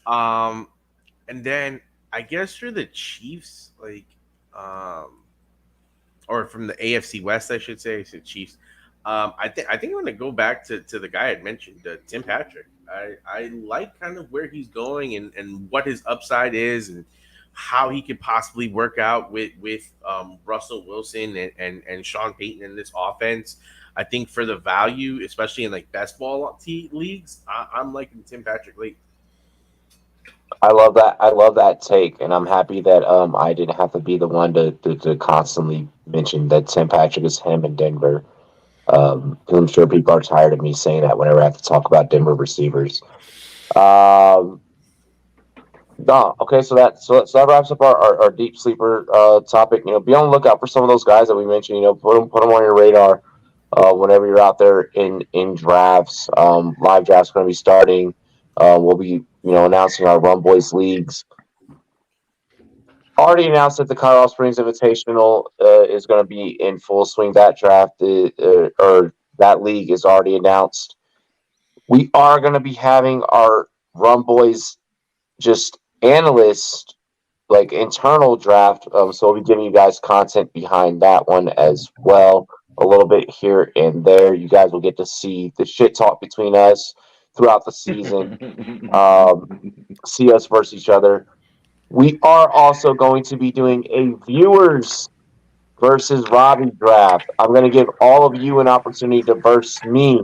And then I guess for the Chiefs, or from the AFC West, I should say, so Chiefs. I think I'm going to go back to the guy I mentioned, Tim Patrick. I like kind of where he's going and what his upside is and how he could possibly work out with Russell Wilson and Sean Payton in this offense. I think for the value, especially in like best ball leagues, I'm liking Tim Patrick late. I love that take, and I'm happy that I didn't have to be the one to constantly mention that Tim Patrick is him in Denver. I'm sure people are tired of me saying that whenever I have to talk about Denver receivers. No, okay, so that wraps up our deep sleeper topic. Be on the lookout for some of those guys that we mentioned. Put them on your radar whenever you're out there in drafts. Live drafts going to be starting. We'll be announcing our Rumboyz leagues. Already announced that the Colorado Springs Invitational is going to be in full swing. That draft or that league is already announced. We are going to be having our Rumboyz just analyst, like internal draft. So we'll be giving you guys content behind that one as well. A little bit here and there. You guys will get to see the shit talk between us throughout the season. See us versus each other. We are also going to be doing a viewers versus Robbie draft. I'm going to give all of you an opportunity to verse me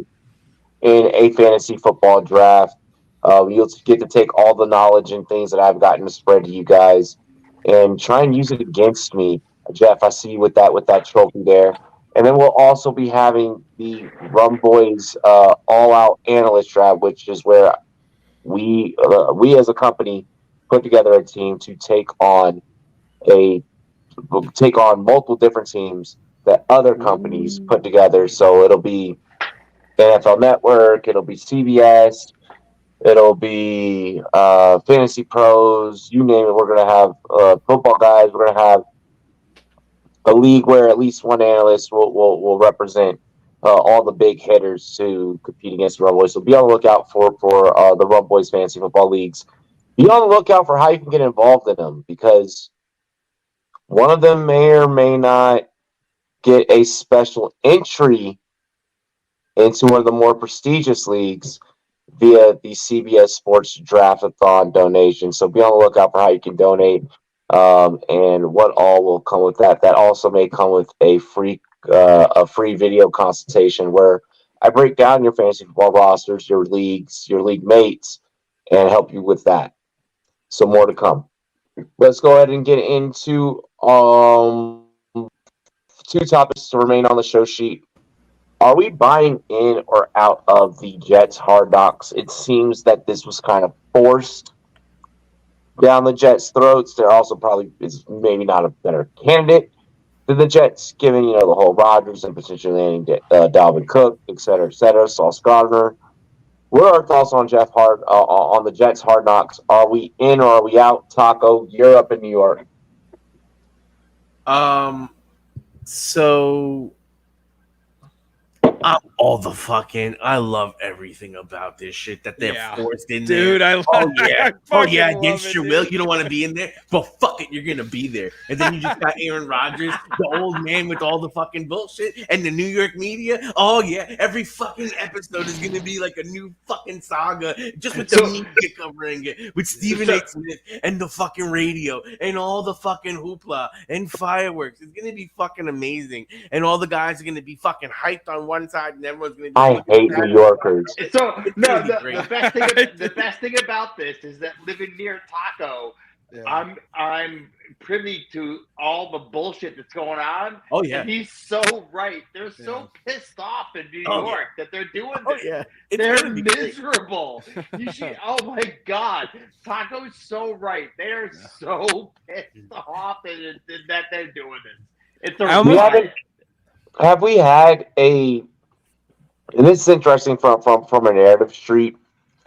in a fantasy football draft. You'll get to take all the knowledge and things that I've gotten to spread to you guys and try and use it against me. Jeff, I see you with that trophy there. And then we'll also be having the Rumboyz all-out analyst draft, which is where we as a company put together a team to take on multiple different teams that other companies put together. So it'll be NFL Network, it'll be CBS, it'll be Fantasy Pros, you name it. We're going to have football guys. We're going to have a league where at least one analyst will represent all the big hitters to compete against the Rumboyz. So be on the lookout for the Rumboyz Fantasy Football Leagues. Be on the lookout for how you can get involved in them, because one of them may or may not get a special entry into one of the more prestigious leagues via the CBS Sports Draft-a-thon donation. So be on the lookout for how you can donate and what all will come with that. That also may come with a free video consultation where I break down your fantasy football rosters, your leagues, your league mates, and help you with that. So more to come. Let's go ahead and get into 2 topics to remain on the show sheet. Are we buying in or out of the Jets' Hard Knocks? It seems that this was kind of forced down the Jets' throats. There also probably is maybe not a better candidate than the Jets, given the whole Rodgers and potentially landing Dalvin Cook, et cetera, Sauce Gardner. What are our thoughts on on the Jets' Hard Knocks? Are we in or are we out? Taco, you're up in New York. So I love everything about this shit that they're forced in dude, there. I Against your will. You don't want to be in there, but fuck it, you're gonna be there. And then you just got Aaron Rodgers, the old man with all the fucking bullshit, and the New York media. Oh yeah, every fucking episode is gonna be like a new fucking saga, just with the media covering it, with Stephen A. Smith and the fucking radio and all the fucking hoopla and fireworks. It's gonna be fucking amazing, and all the guys are gonna be fucking hyped on one side, and everyone's gonna be. I hate New Yorkers. So no, the best thing about this is that living near Taco, I'm privy to all the bullshit that's going on. Oh yeah, and he's so right. They're so pissed off in New York that they're doing this. Oh yeah, they're miserable. You should. Oh my God, Taco's so right. They are so pissed off that they're doing this. It's a have we had a? And this is interesting from a narrative street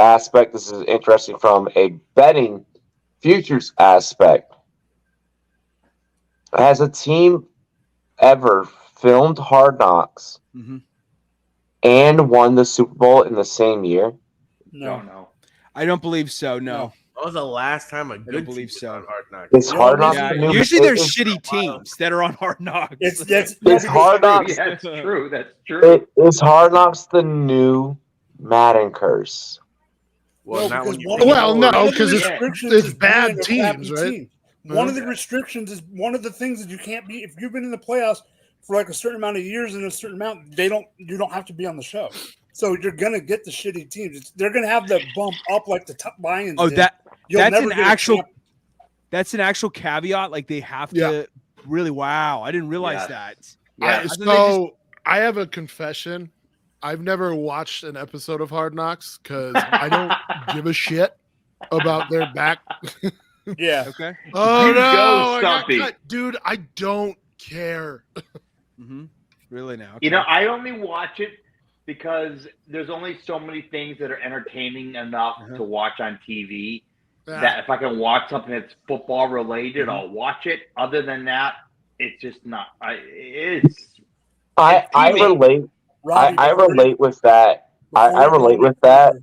aspect. This is interesting from a betting futures aspect. Has a team ever filmed Hard Knocks and won the Super Bowl in the same year? No. I don't believe so. No. That was the last time a good believe so. on Hard Knocks. It's Hard Knocks. Usually there's shitty teams that are on Hard Knocks. It's Hard Knocks. Yeah, that's true. That's true. Is Hard Knocks the new Madden curse? Well, no, because it's bad teams, right? One of the restrictions is one of the things that you can't be if you've been in the playoffs for like a certain amount of years and a certain amount. You don't have to be on the show. So you're gonna get the shitty teams. They're gonna have that bump up like the top Lions. Oh, that's an actual caveat. Like they have to really. Wow, I didn't realize that. Yeah. I have a confession. I've never watched an episode of Hard Knocks because I don't give a shit about their back. Yeah. Okay. Oh no, dude! I don't care. Really now? Okay. You know, I only watch it because there's only so many things that are entertaining enough to watch on TV that if I can watch something that's football related, I'll watch it. Other than that, it's just not. I relate. Robbie, I relate with that. I relate with that.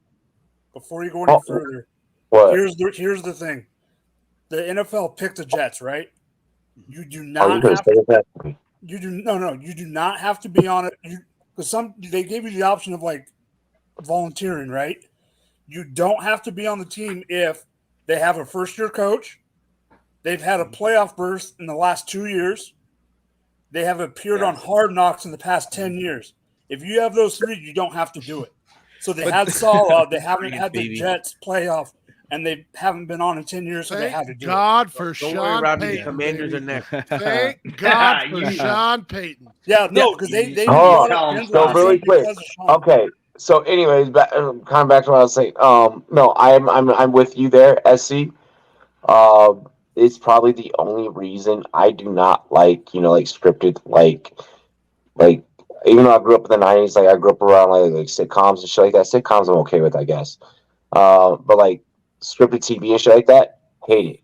Before you go any further, what? Here's the thing: the NFL picked the Jets, right? You do not have to. You do not have to be on it. Because they gave you the option of like volunteering, right? You don't have to be on the team if they have a first-year coach, they've had a playoff berth in the last 2 years, they have appeared on Hard Knocks in the past 10 years. If you have those 3, you don't have to do it. So they had Salah, they haven't had the Jets playoff, and they haven't been on in 10 years, so they had to do God it. for Don't Sean worry, Payton. the Commanders are next. Thank God for Sean Payton. Yeah, no, because they so really quick. Okay, so anyways, kind of back to what I was saying. No, I'm with you there, SC. It's probably the only reason I do not like, like scripted, like even though I grew up in the 90s, like I grew up around like sitcoms and shit like that. Sitcoms I'm okay with, I guess. But like scripted TV and shit like that, hate it.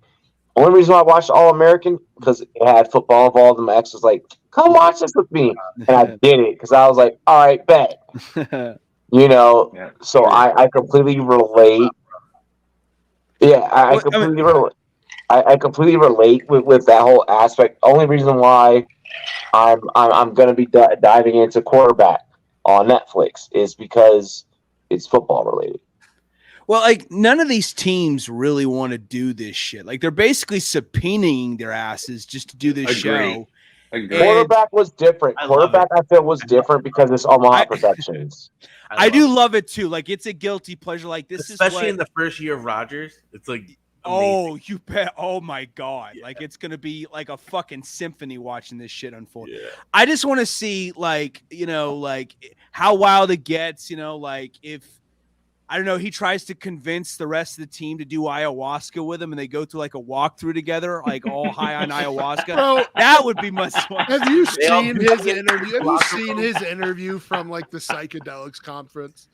Only reason why I watched All American because it had football involved, and my ex was like, "Come watch this with me," and I did it because I was like, "All right, bet." So I completely relate. Yeah, I completely relate. I completely relate with that whole aspect. Only reason why I'm going to be diving into quarterback on Netflix is because it's football related. Well, like none of these teams really want to do this shit. Like they're basically subpoenaing their asses just to do this show. Quarterback was different. Quarterback, I feel, was different because it's Omaha Productions. I do love it too. Like it's a guilty pleasure. Like this especially in the first year of Rodgers. It's like amazing. Oh, you bet. Oh my God. Yeah. Like it's gonna be like a fucking symphony watching this shit unfold. Yeah. I just want to see like how wild it gets, like if I don't know, he tries to convince the rest of the team to do ayahuasca with him and they go through like a walkthrough together, like all high on ayahuasca. Bro, that would be much fun. Have you seen his interview? Have you seen his interview from like the psychedelics conference?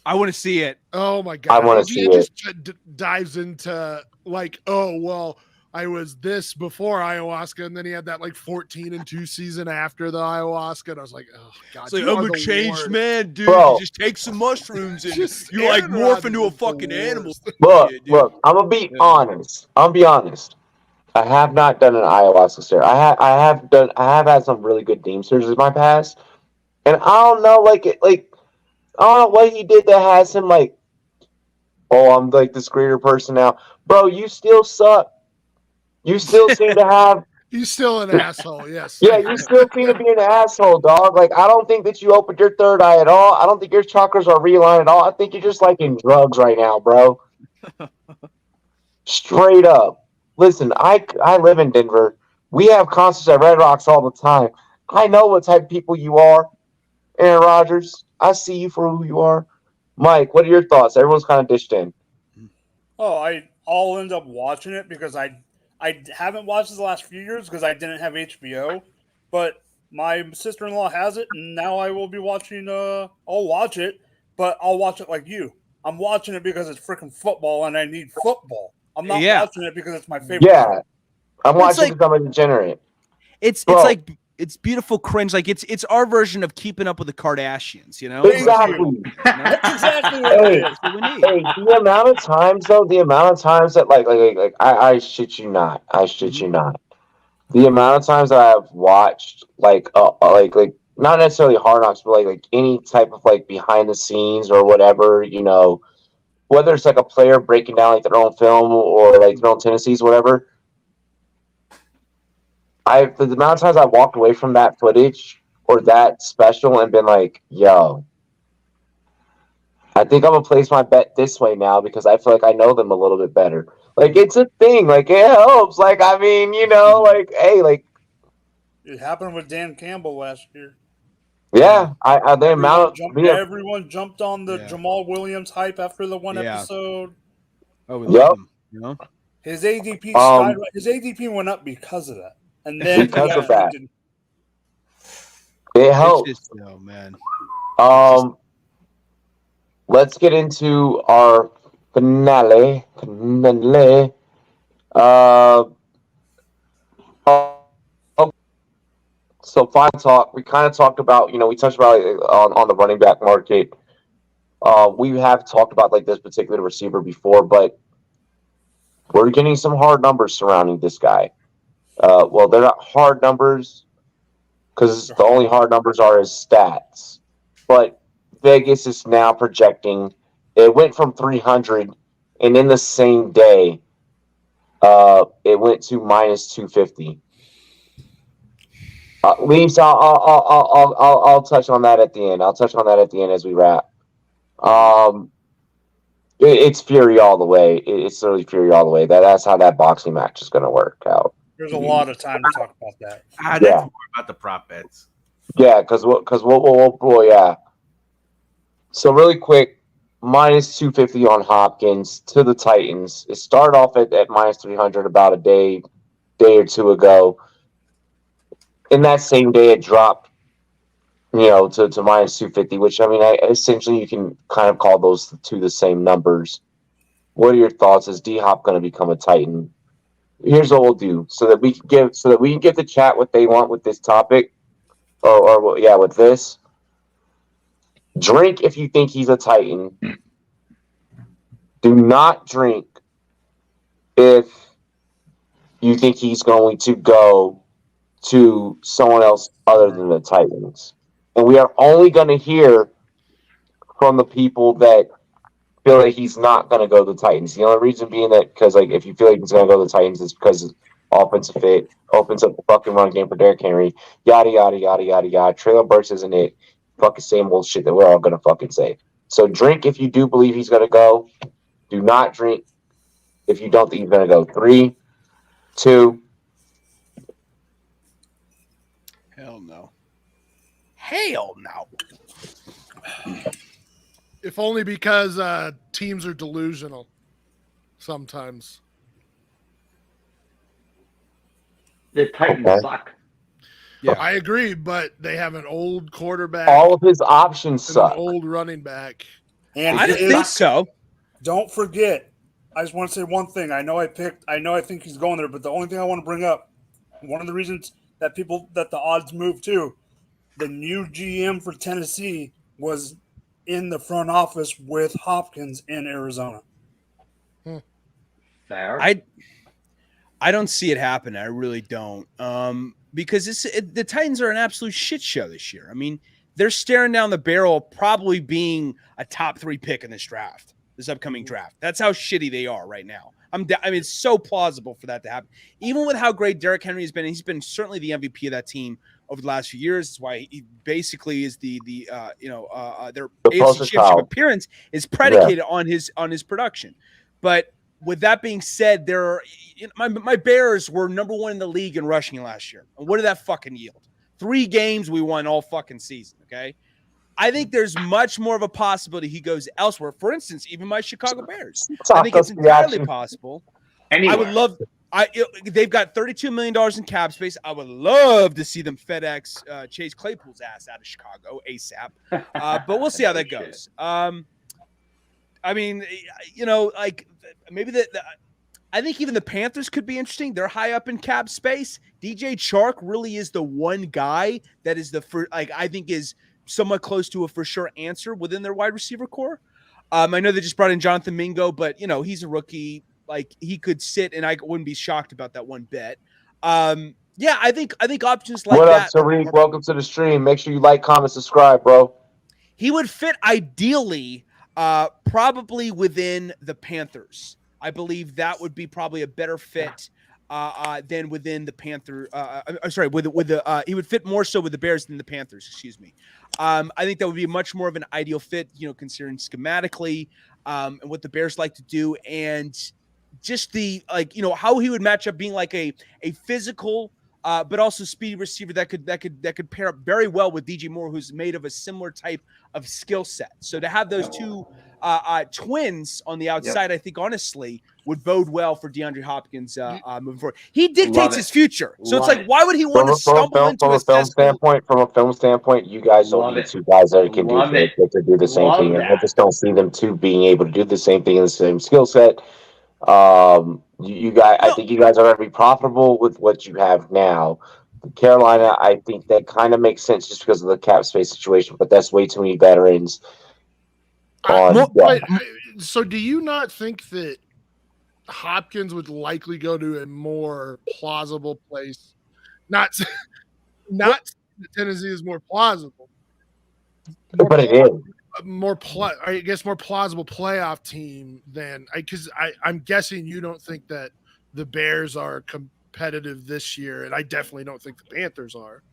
I want to see it. Oh my God. I want to see it. Just dives into like, oh, well, I was this before ayahuasca, and then he had that like 14-2 season after the ayahuasca, and I was like, oh God, it's like, I'm a changed man, dude. Bro. You just take some mushrooms and you like morph into a fucking animal. Look, I'm gonna be honest. I have not done an ayahuasca stare. I have had some really good deemsters in my past, and I don't know, I don't know what he did that has him like, oh, I'm like this greater person now, bro. You still suck. You still seem to have. He's still an asshole. Yes. Yeah, you still seem to be an asshole, dog. Like I don't think that you opened your third eye at all. I don't think your chakras are realigned at all. I think you're just like in drugs right now, bro. Straight up. Listen, I live in Denver. We have concerts at Red Rocks all the time. I know what type of people you are, Aaron Rodgers. I see you for who you are. Mike, what are your thoughts? Everyone's kind of dished in. Oh, I'll end up watching it because I haven't watched it the last few years because I didn't have HBO, but my sister-in-law has it, and now I will be watching. I'll watch it, but I'll watch it like you. I'm watching it because it's freaking football, and I need football. I'm not watching it because it's my favorite. Yeah, I'm watching because I'm a degenerate. It's like it's beautiful cringe. Like it's our version of Keeping Up with the Kardashians. Exactly. That's exactly what it is. Hey, the amount of times that like I shit you not. The amount of times that I've watched like not necessarily Hard Knocks, but like any type of like behind the scenes or whatever, whether it's like a player breaking down like their own film or like their own tendencies, whatever. The amount of times I walked away from that footage or that special and been like, yo, I think I'm gonna place my bet this way now because I feel like I know them a little bit better. Like it's a thing. Like it helps. Like I mean, like hey, like it happened with Dan Campbell last year. Yeah, the amount of everyone jumped on the Jamal Williams hype after the one episode. Oh, yep. His ADP his ADP went up because of that, and then because of that, it helps. Oh man. Let's get into our finale. So final talk. We kind of talked about, we touched about on the running back market. We have talked about like this particular receiver before, but we're getting some hard numbers surrounding this guy. Well, they're not hard numbers because the only hard numbers are his stats. But Vegas is now projecting it went from 300, and in the same day, it went to minus 250. Leaves. I'll touch on that at the end. I'll touch on that at the end as we wrap. It's Fury all the way. It's literally Fury all the way. That's how that boxing match is going to work out. There's a lot of time to talk about that. That's more about the prop bets. Yeah, because yeah. So really quick, minus 250 on Hopkins to the Titans. It started off at minus 300 about a day or two ago. In that same day, it dropped, to minus 250, which, I mean, essentially you can kind of call those two the same numbers. What are your thoughts? Is D-Hop going to become a Titan? Here's what we'll do so that we can get the chat what they want with this topic, or with this. Drink if you think he's a Titan. Do not drink if you think he's going to go to someone else other than the Titans. And we are only going to hear from the people that feel like he's not going to go to the Titans. The only reason being that because, like, if you feel like he's going to go to the Titans, it's because offensive fit opens up the fucking run game for Derrick Henry. Yada, yada, yada, yada, yada. Traylon Burks isn't it. Fucking same old shit that we're all going to fucking say. So drink if you do believe he's going to go. Do not drink if you don't think he's going to go. 3, 2. Hell no. Hell no. If only because teams are delusional sometimes. The Titans suck. Yeah. I agree, but they have an old quarterback. All of his options and suck. an old running back. And I didn't think so. Don't forget, I just want to say one thing. I think he's going there, but the only thing I want to bring up, one of the reasons that the odds move too, the new GM for Tennessee was in the front office with Hopkins in Arizona. Fair. I don't see it happen. I really don't. Because the Titans are an absolute shit show this year. I mean, they're staring down the barrel of probably being a top 3 pick in this upcoming draft. That's how shitty they are right now. I mean, it's so plausible for that to happen. Even with how great Derrick Henry has been, he's been certainly the MVP of that team over the last few years. That's why he basically is their AFC Championship appearance is predicated on his production. But with that being said, my Bears were number 1 in the league in rushing last year. And what did that fucking yield? 3 games we won all fucking season, okay? I think there's much more of a possibility he goes elsewhere. For instance, even my Chicago Bears. I think it's entirely possible. Anyway. I would love they've got $32 million in cap space. I would love to see them FedEx Chase Claypool's ass out of Chicago ASAP. But we'll see how that goes. I mean, maybe I think even the Panthers could be interesting. They're high up in cap space. DJ Chark really is the one guy that is I think is somewhat close to a for sure answer within their wide receiver core. I know they just brought in Jonathan Mingo, but he's a rookie. Like, he could sit, and I wouldn't be shocked about that one bit. I think options like that. What up, Tariq? Welcome to the stream. Make sure you like, comment, subscribe, bro. He would fit ideally, probably within the Panthers. I believe that would be probably a better fit than within the Panther. He would fit more so with the Bears than the Panthers. Excuse me. I think that would be much more of an ideal fit, considering schematically and what the Bears like to do, and just the how he would match up being like a physical but also speedy receiver that could pair up very well with DJ Moore, who's made of a similar type of skill set. So to have those two twins on the outside, I think honestly would bode well for DeAndre Hopkins moving forward. He dictates his future, so it's like, why would he want to stumble into from a film standpoint? You guys don't need 2 guys that can do the same thing, and I just don't see them 2 being able to do the same thing in the same skill set. You guys, I think you guys are going to be profitable with what you have now. Carolina, I think that kind of makes sense just because of the cap space situation, but that's way too many veterans. So do you not think that Hopkins would likely go to a more plausible place? Not Tennessee is more plausible. But it is. More plausible playoff team than because I'm guessing you don't think that the Bears are competitive this year, and I definitely don't think the Panthers are.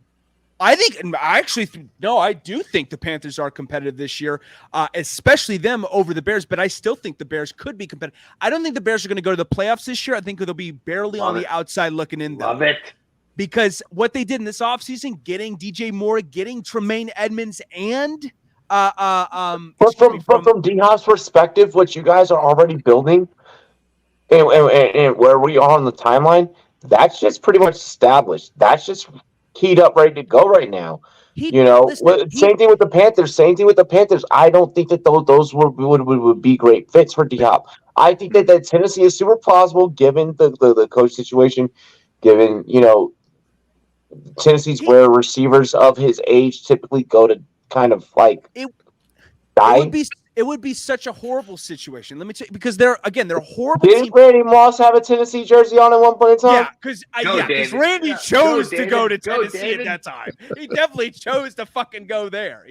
I do think the Panthers are competitive this year, especially them over the Bears, but I still think the Bears could be competitive. I don't think the Bears are going to go to the playoffs this year. I think they'll be barely on the outside looking in. Love it. Because what they did in this offseason, getting DJ Moore, getting Tremaine Edmonds, and From D-Hop's perspective, what you guys are already building, and where we are on the timeline, that's just pretty much established. That's just keyed up, ready to go right now. Same thing with the Panthers. I don't think that those would be great fits for D-Hop. I think that Tennessee is super plausible given the coach situation, given Tennessee's where receivers of his age typically go to kind of like die. It would be such a horrible situation. Let me tell you, because they're horrible. Did Randy Moss have a Tennessee jersey on at one point in time? Yeah, because Randy chose to go to Tennessee at that time. He definitely chose to fucking go there.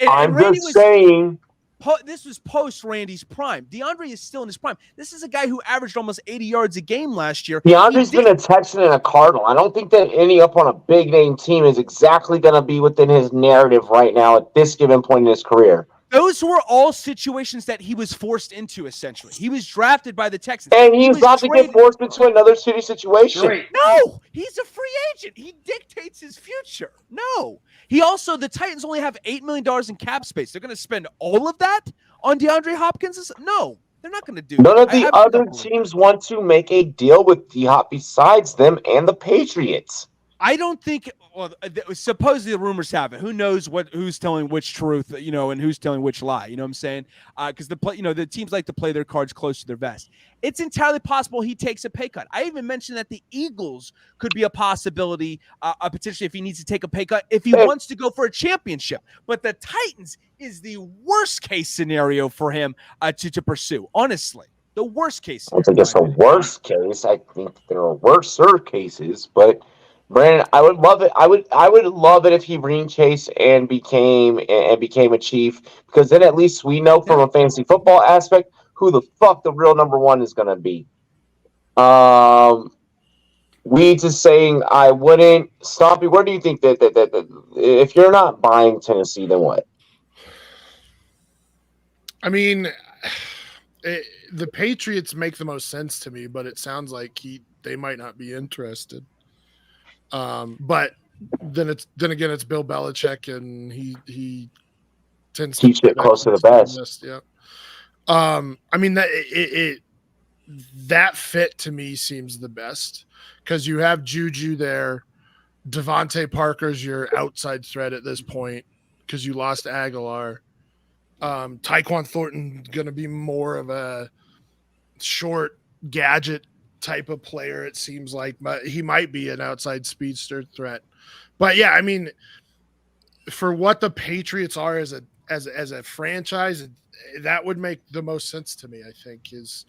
I'm just saying. This was post Randy's prime. DeAndre is still in his prime. This is a guy who averaged almost 80 yards a game last year. DeAndre's been a Texan and a Cardinal. I don't think that ending up on a big name team is exactly going to be within his narrative right now at this given point in his career. Those were all situations that he was forced into, essentially. He was drafted by the Texans. And he's about to get forced into another city situation. Right. No, he's a free agent. He dictates his future. No. The Titans only have $8 million in cap space. They're going to spend all of that on DeAndre Hopkins? No, they're not going to do None of the other teams want to make a deal with D-Hop besides them and the Patriots. I don't think. Well, supposedly the rumors have it. Who knows who's telling which truth, and who's telling which lie? You know what I'm saying? Because the teams like to play their cards close to their vest. It's entirely possible he takes a pay cut. I even mentioned that the Eagles could be a possibility, potentially if he needs to take a pay cut if he wants to go for a championship. But the Titans is the worst case scenario for him to pursue. Honestly, the worst case. I don't think it's a worst case. I think there are worser cases, but. Brandon, I would love it. I would love it if he ring chased and became a Chief, because then at least we know from a fantasy football aspect who the fuck the real number one is going to be. We just saying I wouldn't. Stompy, where do you think that if you're not buying Tennessee, then what? I mean, the Patriots make the most sense to me, but it sounds like they might not be interested. But then again, it's Bill Belichick, and he tends to keep it close to the best. Yeah. I mean that fit to me seems the best because you have Juju there. Devontae Parker's your outside threat at this point because you lost Aguilar. Tyquan Thornton going to be more of a short gadget type of player, it seems like, but he might be an outside speedster threat. But yeah, I mean, for what the Patriots are as a franchise, that would make the most sense to me. I think is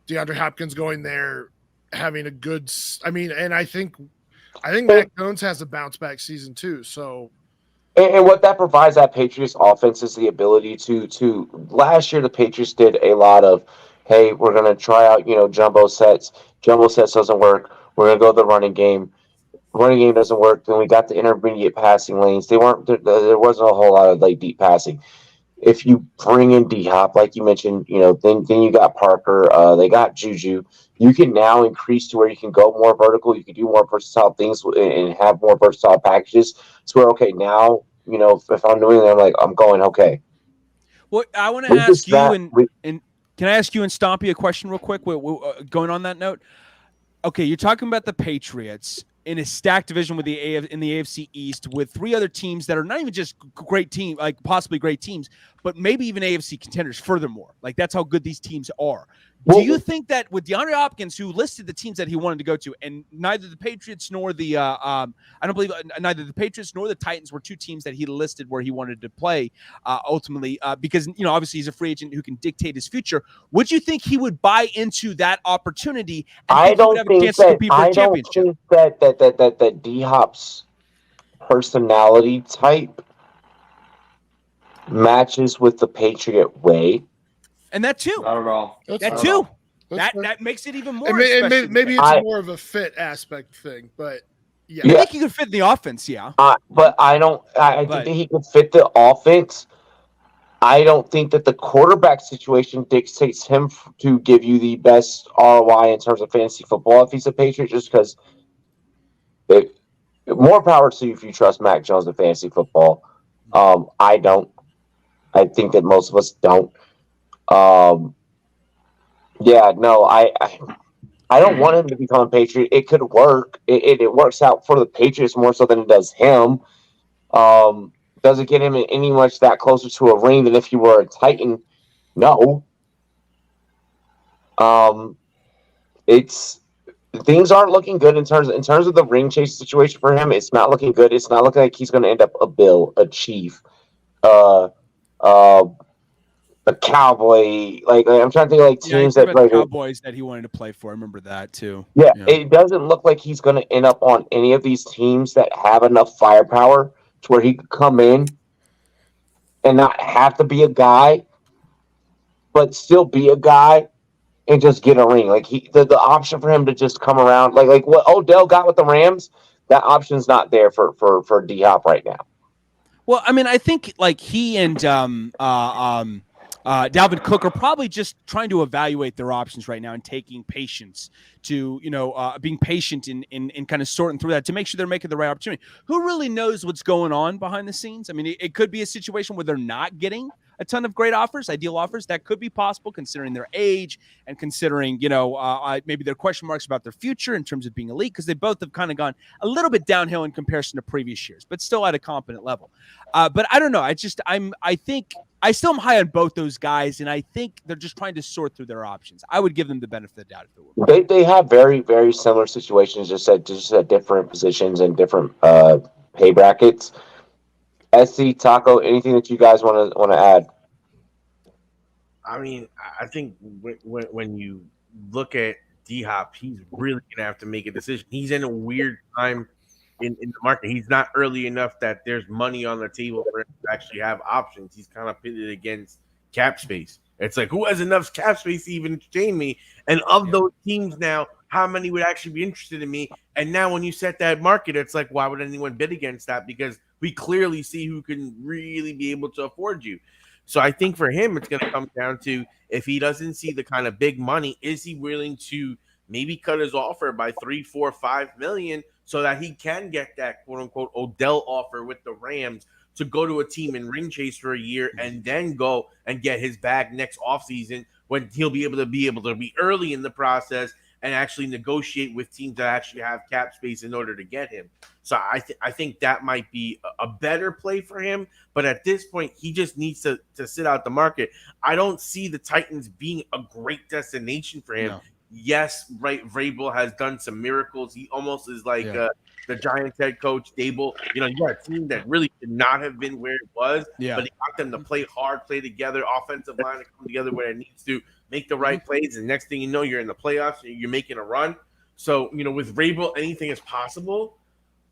DeAndre Hopkins going there, having a good. I mean, and I think Mac Jones has a bounce back season too. So. And what that provides that Patriots offense is the ability to last year the Patriots did a lot of, hey, we're going to try out, jumbo sets. Jumbo sets doesn't work. We're going to go to the running game. Running game doesn't work. Then we got the intermediate passing lanes. There wasn't a whole lot of deep passing. If you bring in D-Hop, like you mentioned, then you got Parker. They got Juju. You can now increase to where you can go more vertical. You can do more versatile things and have more versatile packages. So we're okay now. If I'm doing it, I'm going okay. Well, I want to ask you and can I ask you and Stompy a question real quick? Going on that note, okay, you're talking about the Patriots in a stacked division with in the AFC East with three other teams that are not even just great teams, like possibly great teams, but maybe even AFC contenders. Furthermore, that's how good these teams are. Do you think that with DeAndre Hopkins, who listed the teams that he wanted to go to, and neither the Patriots nor the I don't believe neither the Patriots nor the Titans were two teams that he listed where he wanted to play ultimately because obviously he's a free agent who can dictate his future. Would you think he would buy into that opportunity? And I don't think that D-Hop's personality type matches with the Patriot way. And that too. Not at all. That too. That makes it even more. Maybe it's more of a fit aspect thing, but yeah. I think he could fit in the offense, yeah. But I don't. I think that he could fit the offense. I don't think that the quarterback situation dictates him to give you the best ROI in terms of fantasy football if he's a Patriot, just because more power to you if you trust Mac Jones in fantasy football. I don't. I think that most of us don't. Um, yeah, no, I don't want him to become a Patriot. It could work. It works out for the Patriots more so than it does him. Does it get him any much that closer to a ring than if he were a Titan? No. It's things aren't looking good in terms of the ring chase situation for him. It's not looking good. It's not looking like he's going to end up a Bill, a Chief, uh, uh, a Cowboy. Like I'm trying to think of like Yeah, he teams said that about the like Cowboys that he wanted to play for. I remember that too. yeah. It doesn't look like he's going to end up on any of these teams that have enough firepower to where he could come in and not have to be a guy, but still be a guy and just get a ring. Like the option for him to just come around, like what Odell got with the Rams, that option's not there for D Hop right now. Well, I mean, I think like he and Dalvin Cook are probably just trying to evaluate their options right now and taking patience to, being patient in kind of sorting through that to make sure they're making the right opportunity. Who really knows what's going on behind the scenes? I mean, it could be a situation where they're not getting a ton of great offers, ideal offers. That could be possible considering their age and considering, maybe their question marks about their future in terms of being elite, because they both have kind of gone a little bit downhill in comparison to previous years, but still at a competent level. But I don't know. I think I still am high on both those guys, and I think they're just trying to sort through their options. I would give them the benefit of the doubt if it were. They have very, very similar situations, just at different positions and different pay brackets. SC Taco, anything that you guys want to add? I mean, I think when you look at D Hop, he's really gonna have to make a decision. He's in a weird time in the market. He's not early enough that there's money on the table for him to actually have options. He's kind of pitted against cap space. It's like, who has enough cap space to even entertain me? And of those teams now, how many would actually be interested in me? And now when you set that market, it's like, why would anyone bid against that? Because we clearly see who can really be able to afford you. So I think for him, it's going to come down to, if he doesn't see the kind of big money, is he willing to maybe cut his offer by 3, 4, 5 million so that he can get that quote unquote Odell offer with the Rams to go to a team and ring chase for a year and then go and get his bag next offseason, when he'll be able to be early in the process and actually negotiate with teams that actually have cap space in order to get him. So I think that might be a better play for him. But at this point, he just needs to sit out the market. I don't see the Titans being a great destination for him. No. Yes, right. Vrabel has done some miracles. He almost is like the Giants head coach, Dable. You got a team that really could not have been where it was, but he got them to play hard, play together, offensive line to come together where it needs to, make the right plays, and next thing you know, you're in the playoffs, you're making a run. So, with Vrabel, anything is possible,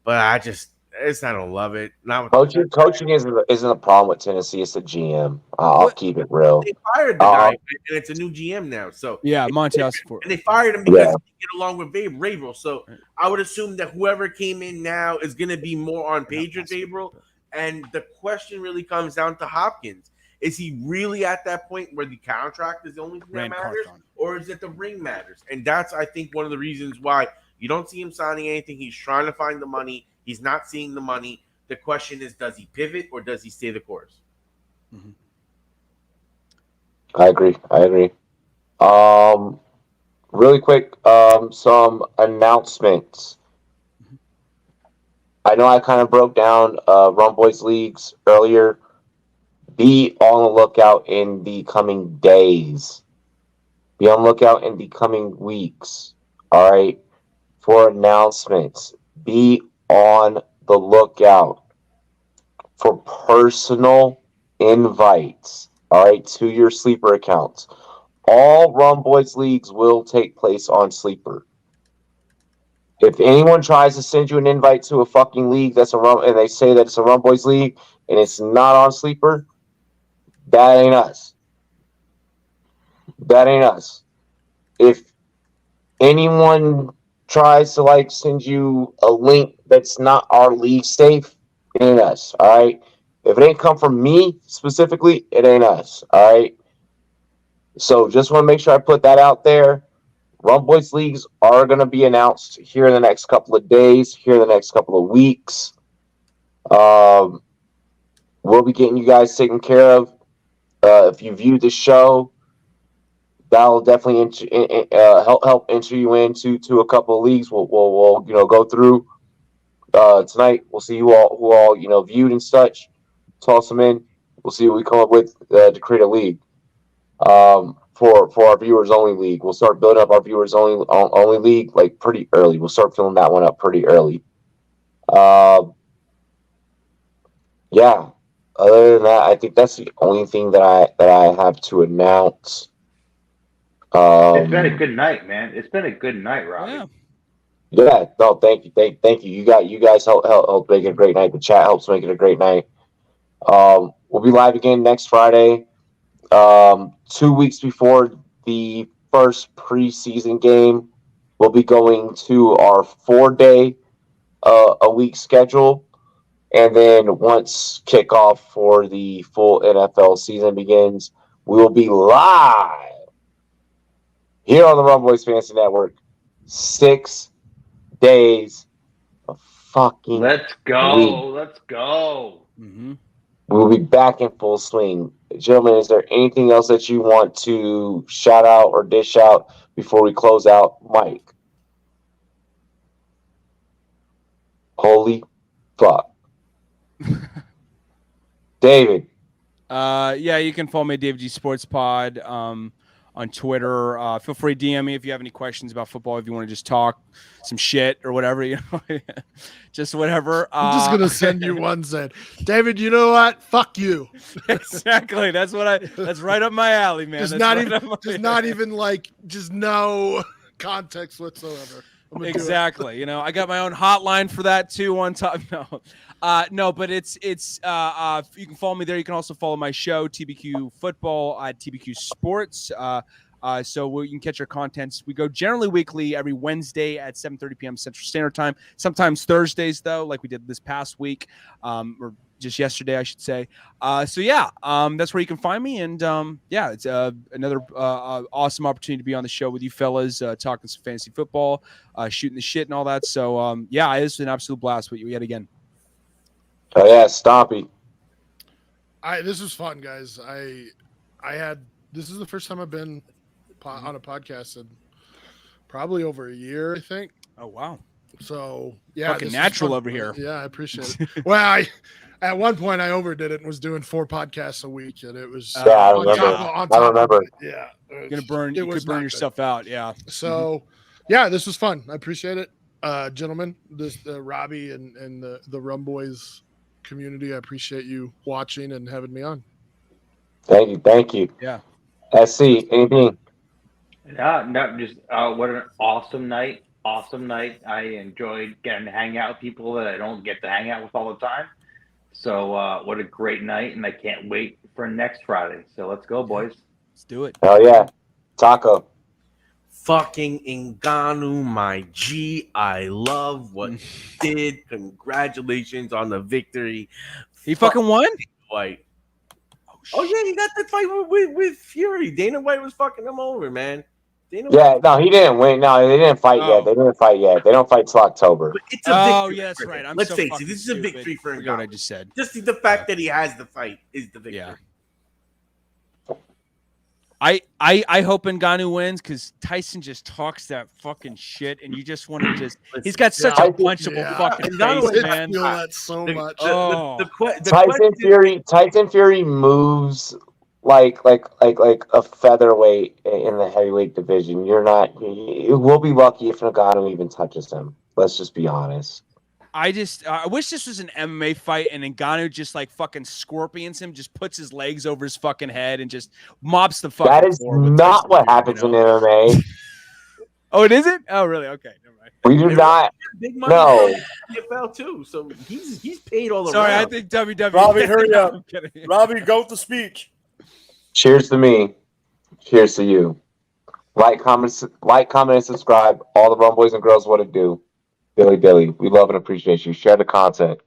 but I don't love it. Not Coaching isn't a problem with Tennessee. It's the GM. I'll keep it real. They fired the guy, and it's a new GM now. So Monty and they fired him because he didn't get along with Vrabel. So I would assume that whoever came in now is going to be more on page with Vrabel. And the question really comes down to Hopkins. Is he really at that point where the contract is the only thing that matters, or is it the ring matters? And that's, I think, one of the reasons why you don't see him signing anything. He's trying to find the money. He's not seeing the money. The question is, does he pivot or does he stay the course? Mm-hmm. I agree. Really quick, some announcements. I know I kind of broke down Rumboyz leagues earlier. Be on the lookout in the coming days. Be on the lookout in the coming weeks. All right, for announcements. Be on the lookout for personal invites, all right, to your Sleeper accounts. All Rumboyz leagues will take place on Sleeper. If anyone tries to send you an invite to a fucking league and they say that it's a Rumboyz league and it's not on Sleeper, that ain't us. That ain't us. If anyone tries to send you a link that's not our league safe, it ain't us. All right. If it ain't come from me specifically, it ain't us. All right. So just want to make sure I put that out there. Rumboyz leagues are going to be announced here in the next couple of days, here in the next couple of weeks. We'll be getting you guys taken care of. If you viewed the show, that'll definitely help enter you into a couple of leagues. We'll go through tonight. We'll see who all viewed and such. Toss them in. We'll see what we come up with to create a league. For our viewers only league, we'll start building up our viewers only league like pretty early. We'll start filling that one up pretty early. Yeah. Other than that, I think that's the only thing that I have to announce. It's been a good night, man. It's been a good night, Robbie. Yeah. Yeah. No, thank you. You guys help make it a great night. The chat helps make it a great night. We'll be live again next Friday. 2 weeks before the first preseason game, we'll be going to our 4-day a week schedule. And then once kickoff for the full NFL season begins, we will be live here on the Rumboyz Fantasy Network. 6 days of fucking Let's go. week. Let's go. Mm-hmm. We'll be back in full swing. Gentlemen, is there anything else that you want to shout out or dish out before we close out? Mike. Holy fuck. David. Yeah, you can follow me at David G Sports Pod on Twitter. Feel free to DM me if you have any questions about football. If you want to just talk some shit or whatever, just whatever. I'm just gonna send you one saying, David, you know what? Fuck you. Exactly. That's right up my alley, man. Just not even like no context whatsoever. Exactly. I got my own hotline for that too. On top, no, but it's you can follow me there. You can also follow my show TBQ Football at TBQ Sports. So you can catch our contents. We go generally weekly every Wednesday at 7:30 p.m. Central Standard Time. Sometimes Thursdays though, like we did this past week, or just yesterday, I should say. So yeah, that's where you can find me. And yeah, it's another awesome opportunity to be on the show with you fellas, talking some fantasy football, shooting the shit and all that. So yeah, it's an absolute blast with you yet again. Oh yeah, Stompy. This was fun, guys. This is the first time I've been on a podcast in probably over a year, I think. Oh wow. So yeah, fucking natural over here. Yeah, I appreciate it. Well, at one point I overdid it and was doing 4 podcasts a week, and it was yeah, I remember. Yeah, you could burn yourself out. Yeah. So yeah, this was fun. I appreciate it, gentlemen. Robbie and the Rumboyz community. I appreciate you watching and having me on. Thank you. Yeah. SC, anything? No, just what an awesome night. Awesome night. I enjoyed getting to hang out with people that I don't get to hang out with all the time. So what a great night, and I can't wait for next Friday. So let's go, boys. Let's do it. Hell yeah. Taco. Fucking Ngannou, my G. I love what he did. Congratulations on the victory. He fucking won? White. Oh yeah, he got the fight with Fury. Dana White was fucking him over, man. Yeah, no, he didn't win. No, they didn't fight yet. They didn't fight yet. They don't fight till October. But it's a victory. Oh, yeah, that's right. Let's face it. This is a victory for Ngannou. Ngannou. What I just said. Just the fact that he has the fight is the victory. Yeah. I hope Ngannou wins because Tyson just talks that fucking shit, and you just want to just. He's got such a punchable fucking face, man. I feel that so much. Tyson Fury moves like a featherweight in the heavyweight division. We'll be lucky if Ngannou even touches him. Let's just be honest. I wish this was an MMA fight and Ngannou just like fucking scorpions him, just puts his legs over his fucking head and just mops the fucking. That is not what happens in MMA. Oh, it isn't? Oh, really? Okay, never mind. We do not. Big money No. NFL too, so he's paid all around. Sorry, I think WWE. Robbie, hurry up. I'm kidding. Robbie, go with the speech. Cheers to me. Cheers to you. Like, comment, and subscribe. All the Rumboyz and girls, what it do. Billy, we love and appreciate you. Share the content.